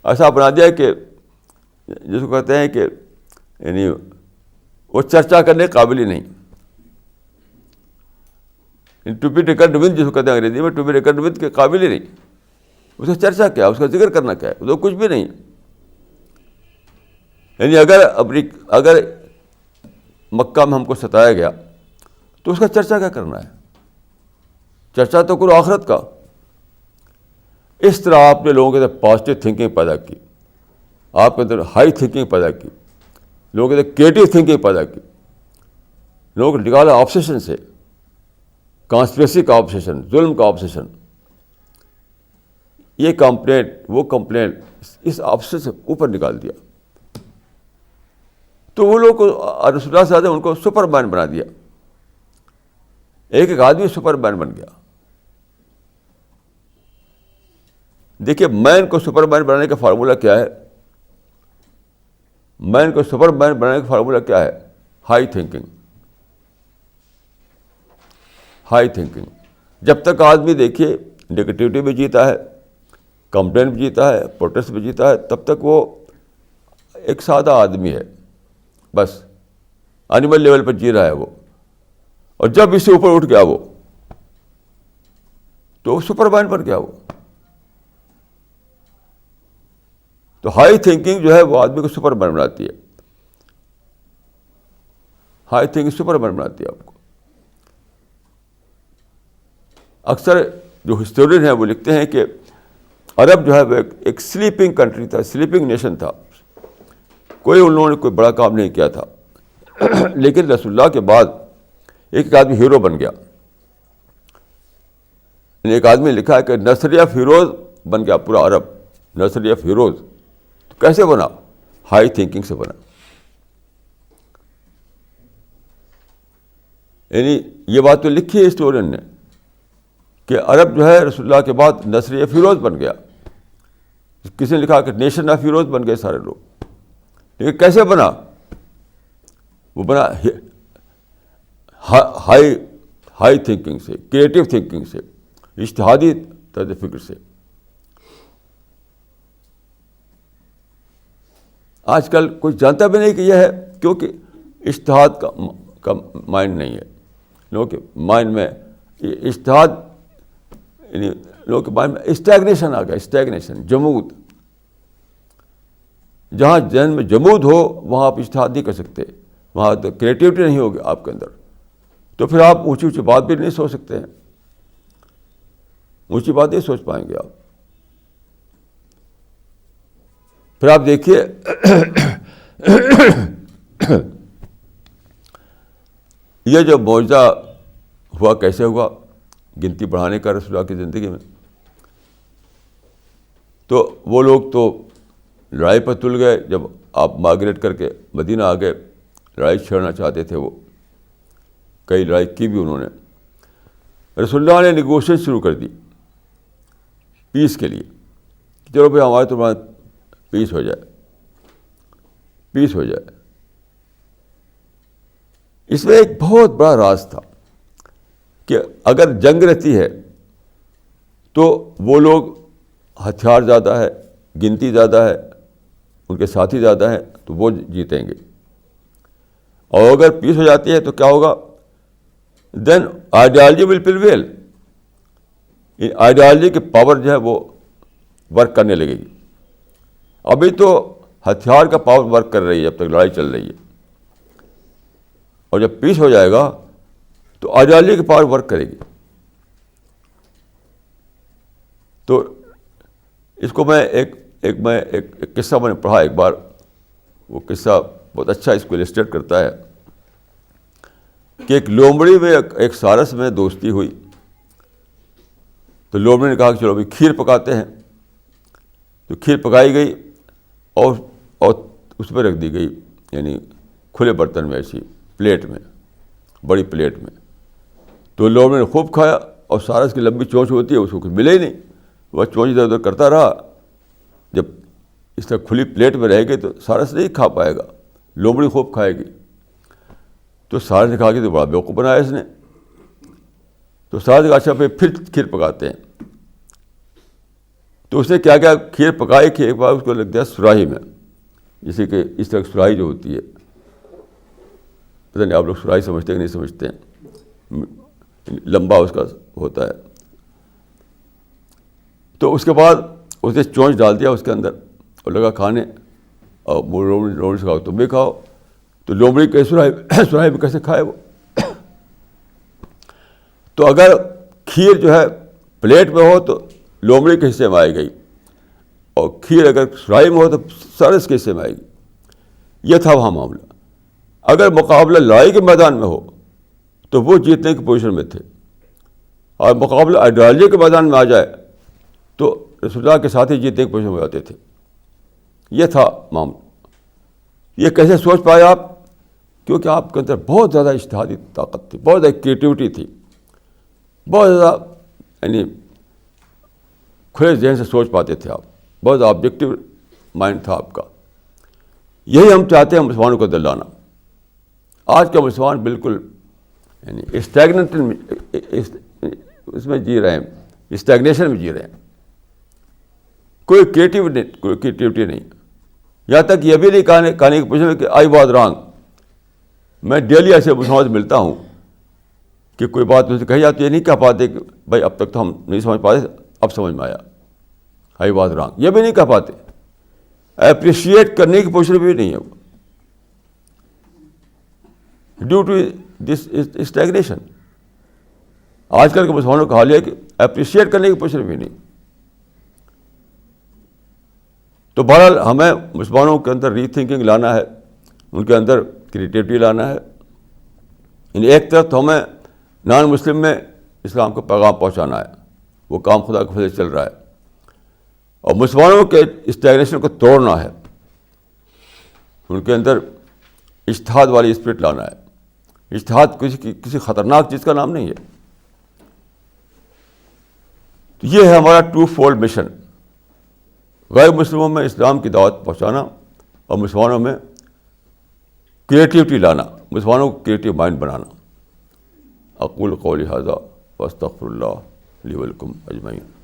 ایسا بنا دیا کہ جس کو کہتے ہیں کہ یعنی وہ چرچا کرنے قابل ہی نہیں. ٹو بی ریکنڈ ود, جس کو کہتے ہیں انگریزی میں, ٹو بی ریکنڈ ود کے قابل ہی نہیں. اس کا چرچا کیا, اس کا ذکر کرنا کیا ہے, وہ کچھ بھی نہیں. یعنی اگر مکہ میں ہم کو ستایا گیا تو اس کا چرچا کیا کرنا ہے؟ چرچا تو کرو آخرت کا. اس طرح آپ نے لوگوں کے اندر پازیٹیو تھنکنگ پیدا کی, آپ کے اندر ہائی تھنکنگ پیدا کی, لوگوں کے اندر کریٹو تھنکنگ پیدا کی, لوگوں کو نکالا آبسیشن سے, کانسپریسی کا آبسیشن, ظلم کا آبسیشن, یہ کمپلینٹ وہ کمپلینٹ, اس آبسیشن سے اوپر نکال دیا. تو وہ لوگ کو رسول اللہ صلی اللہ علیہ وسلم ان کو سپر مین بنا دیا. ایک ایک آدمی سپر مین بن گیا. دیکھیے مین کو سپر مین بنانے کا فارمولہ کیا ہے؟ مین کو سپر مین بنانے کا فارمولہ کیا ہے؟ High thinking. High thinking. جب تک آدمی دیکھیے نگیٹیوٹی بھی جیتا ہے, کمپلین بھی جیتا ہے, پروٹیسٹ بھی جیتا ہے, تب تک وہ ایک سادہ آدمی ہے, بس اینیمل لیول پر جی رہا ہے وہ. اور جب اس سے اوپر اٹھ گیا وہ تو سپر مین بن گیا وہ. تو ہائی تھنکنگ جو ہے وہ آدمی کو سپر مین بناتی ہے. ہائی تھنکنگ سپر مین بناتی ہے آپ کو. اکثر جو ہسٹورین ہیں وہ لکھتے ہیں کہ عرب جو ہے وہ ایک سلیپنگ کنٹری تھا, سلیپنگ نیشن تھا. کوئی ان لوگوں نے کوئی بڑا کام نہیں کیا تھا. لیکن رسول اللہ کے بعد ایک آدمی ہیرو بن گیا. ایک آدمی لکھا ہے کہ نرسری آف ہیروز بن گیا پورا عرب, نرسری آف ہیروز. تو کیسے بنا؟ ہائی تھنکنگ سے بنا. یعنی یہ بات تو لکھی ہے ہسٹورین نے کہ عرب جو ہے رسول اللہ کے بعد نرسری آف ہیروز بن گیا. کسی نے لکھا کہ نیشن آف ہیروز بن گئے سارے لوگ. لیکن کیسے بنا؟ وہ بنا ہائی تھنکنگ سے، کریٹو تھنکنگ سے، اجتہادی طرز فکر سے. آج کل کوئی جانتا بھی نہیں کہ یہ ہے، کیونکہ اجتہاد کا مائنڈ نہیں ہے لوگوں کے مائنڈ میں. اجتہاد یعنی لوگوں کے مائنڈ میں اسٹیگنیشن آ گیا، اسٹیگنیشن، جمود. جہاں ذہن میں جمود ہو وہاں آپ اجتہاد نہیں کر سکتے، وہاں تو کریٹیوٹی نہیں ہوگی آپ کے اندر. تو پھر آپ اونچی اونچی بات بھی نہیں سوچ سکتے ہیں، اونچی بات نہیں سوچ پائیں گے آپ. پھر آپ دیکھیے یہ جو معجزہ ہوا کیسے ہوا گنتی بڑھانے کا رسول اللہ کی زندگی میں. تو وہ لوگ تو لڑائی پر تل گئے جب آپ مائگریٹ کر کے مدینہ آ گئے. لڑائی چھیڑنا چاہتے تھے وہ، کئی لڑائی کی بھی انہوں نے. رسول اللہ نے نیگوشیشن شروع کر دی پیس کے لیے. چلو بھائی ہمارے تمہارے پیس ہو جائے، پیس ہو جائے. اس میں ایک بہت بڑا راز تھا کہ اگر جنگ رہتی ہے تو وہ لوگ ہتھیار زیادہ ہے، گنتی زیادہ ہے، ان کے ساتھی زیادہ ہیں تو وہ جیتیں گے. اور اگر پیس ہو جاتی ہے تو کیا ہوگا؟ دین آئیڈیالوجی ول پریویل. آئیڈیالوجی کی پاور جو ہے وہ ورک کرنے لگے گی. ابھی تو ہتھیار کا پاور ورک کر رہی ہے جب تک لڑائی چل رہی ہے، اور جب پیس ہو جائے گا تو آئیڈیالوجی کی پاور ورک کرے گی. تو اس کو میں ایک قصہ میں نے پڑھا ایک بار. وہ قصہ بہت اچھا اس کو السٹریٹ کرتا ہے کہ ایک لومڑی میں ایک سارس میں دوستی ہوئی. تو لومڑی نے کہا کہ چلو ابھی کھیر پکاتے ہیں. تو کھیر پکائی گئی اور اس پہ رکھ دی گئی، یعنی کھلے برتن میں، ایسی پلیٹ میں، بڑی پلیٹ میں. تو لومڑی نے خوب کھایا، اور سارس کی لمبی چونچ ہوتی ہے، اس کو کچھ ملے ہی نہیں. وہ چونچ ادھر ادھر کرتا رہا. جب اس طرح کھلی پلیٹ میں رہے گی تو سارس نہیں کھا پائے گا، لومڑی خوب کھائے گی. تو سارس نے کہا کہ تو بڑا بیوقوف بنایا اس نے. تو سارس نے کہا اچھا پھر کھیر پکاتے ہیں. تو اس نے کیا کیا کھیر پکائی کہ ایک بار اس کو لگ دیا سراہی میں، جیسے کہ اس طرح سراہی جو ہوتی ہے، پتہ نہیں آپ لوگ سراہی سمجھتے ہیں کہ نہیں سمجھتے ہیں، لمبا اس کا ہوتا ہے. تو اس کے بعد اس نے چونچ ڈال دیا اس کے اندر اور لگا کھانے. اور لومڑی سے کہا تم بھی کھاؤ. تو لومڑی کے سراہی میں کیسے کھائے وہ؟ تو اگر کھیر جو ہے پلیٹ میں ہو تو لومڑی کے حصے میں آئے گئی، اور کھیر اگر سراہی میں ہو تو سارس کے حصے میں آئے گی. یہ تھا وہاں معاملہ. اگر مقابلہ لڑائی کے میدان میں ہو تو وہ جیتنے کی پوزیشن میں تھے، اور مقابلہ آئیڈیالوجی کے میدان میں آ جائے تو رسول اللہ کے ساتھی جیتنے کی پوزیشن میں آتے تھے. یہ تھا معاملہ. یہ کیسے سوچ پائے آپ؟ کیونکہ آپ کے اندر بہت زیادہ اجتہادی طاقت تھی، بہت زیادہ کریٹیوٹی تھی، بہت زیادہ یعنی کھلے ذہن سے سوچ پاتے تھے آپ، بہت زیادہ آبجیکٹو مائنڈ تھا آپ کا. یہی ہم چاہتے ہیں مسلمانوں کو دلانا. آج کا مسلمان بالکل یعنی اسٹیگننٹ اس میں جی رہے ہیں، اسٹیگنیشن میں جی رہے ہیں. کوئی کریٹیوٹی نہیں. یہاں تک یہ بھی نہیں کہانی کی پوچھیں کہ آئی واز رانگ. میں ڈیلی ایسے مسلمان ملتا ہوں کہ کوئی بات مجھ سے کہی جاتی ہے، نہیں کہہ پاتے کہ بھائی اب تک تو ہم نہیں سمجھ پاتے، اب سمجھ میں آیا، آئی واز رانگ. یہ بھی نہیں کہہ پاتے. اپریشیٹ کرنے کی پوزیشن بھی نہیں ہے وہ، ڈیو ٹو دس اسٹیگنیشن. آج کل کے مسلمانوں کا حال یہ ہے کہ اپریشیٹ کرنے کی پوزیشن بھی نہیں. تو بہرحال ہمیں مسلمانوں کے اندر ری تھنکنگ لانا ہے، ان کے اندر کریٹیوٹی لانا ہے. یعنی ایک طرف تو ہمیں نان مسلم میں اسلام کا پیغام پہنچانا ہے، وہ کام خدا کے فضل سے چل رہا ہے. اور مسلمانوں کے اسٹیگنیشن کو توڑنا ہے، ان کے اندر اجتہاد والی اسپرٹ لانا ہے. اجتہاد کسی خطرناک چیز کا نام نہیں ہے. تو یہ ہے ہمارا 2 فولڈ مشن، غیر مسلموں میں اسلام کی دعوت پہنچانا اور مسلمانوں میں کریٹیوٹی لانا، مسلمانوں کو کریٹیو مائنڈ بنانا. اقول قولی ھذا واستغفر اللہ لی ولکم اجمعین.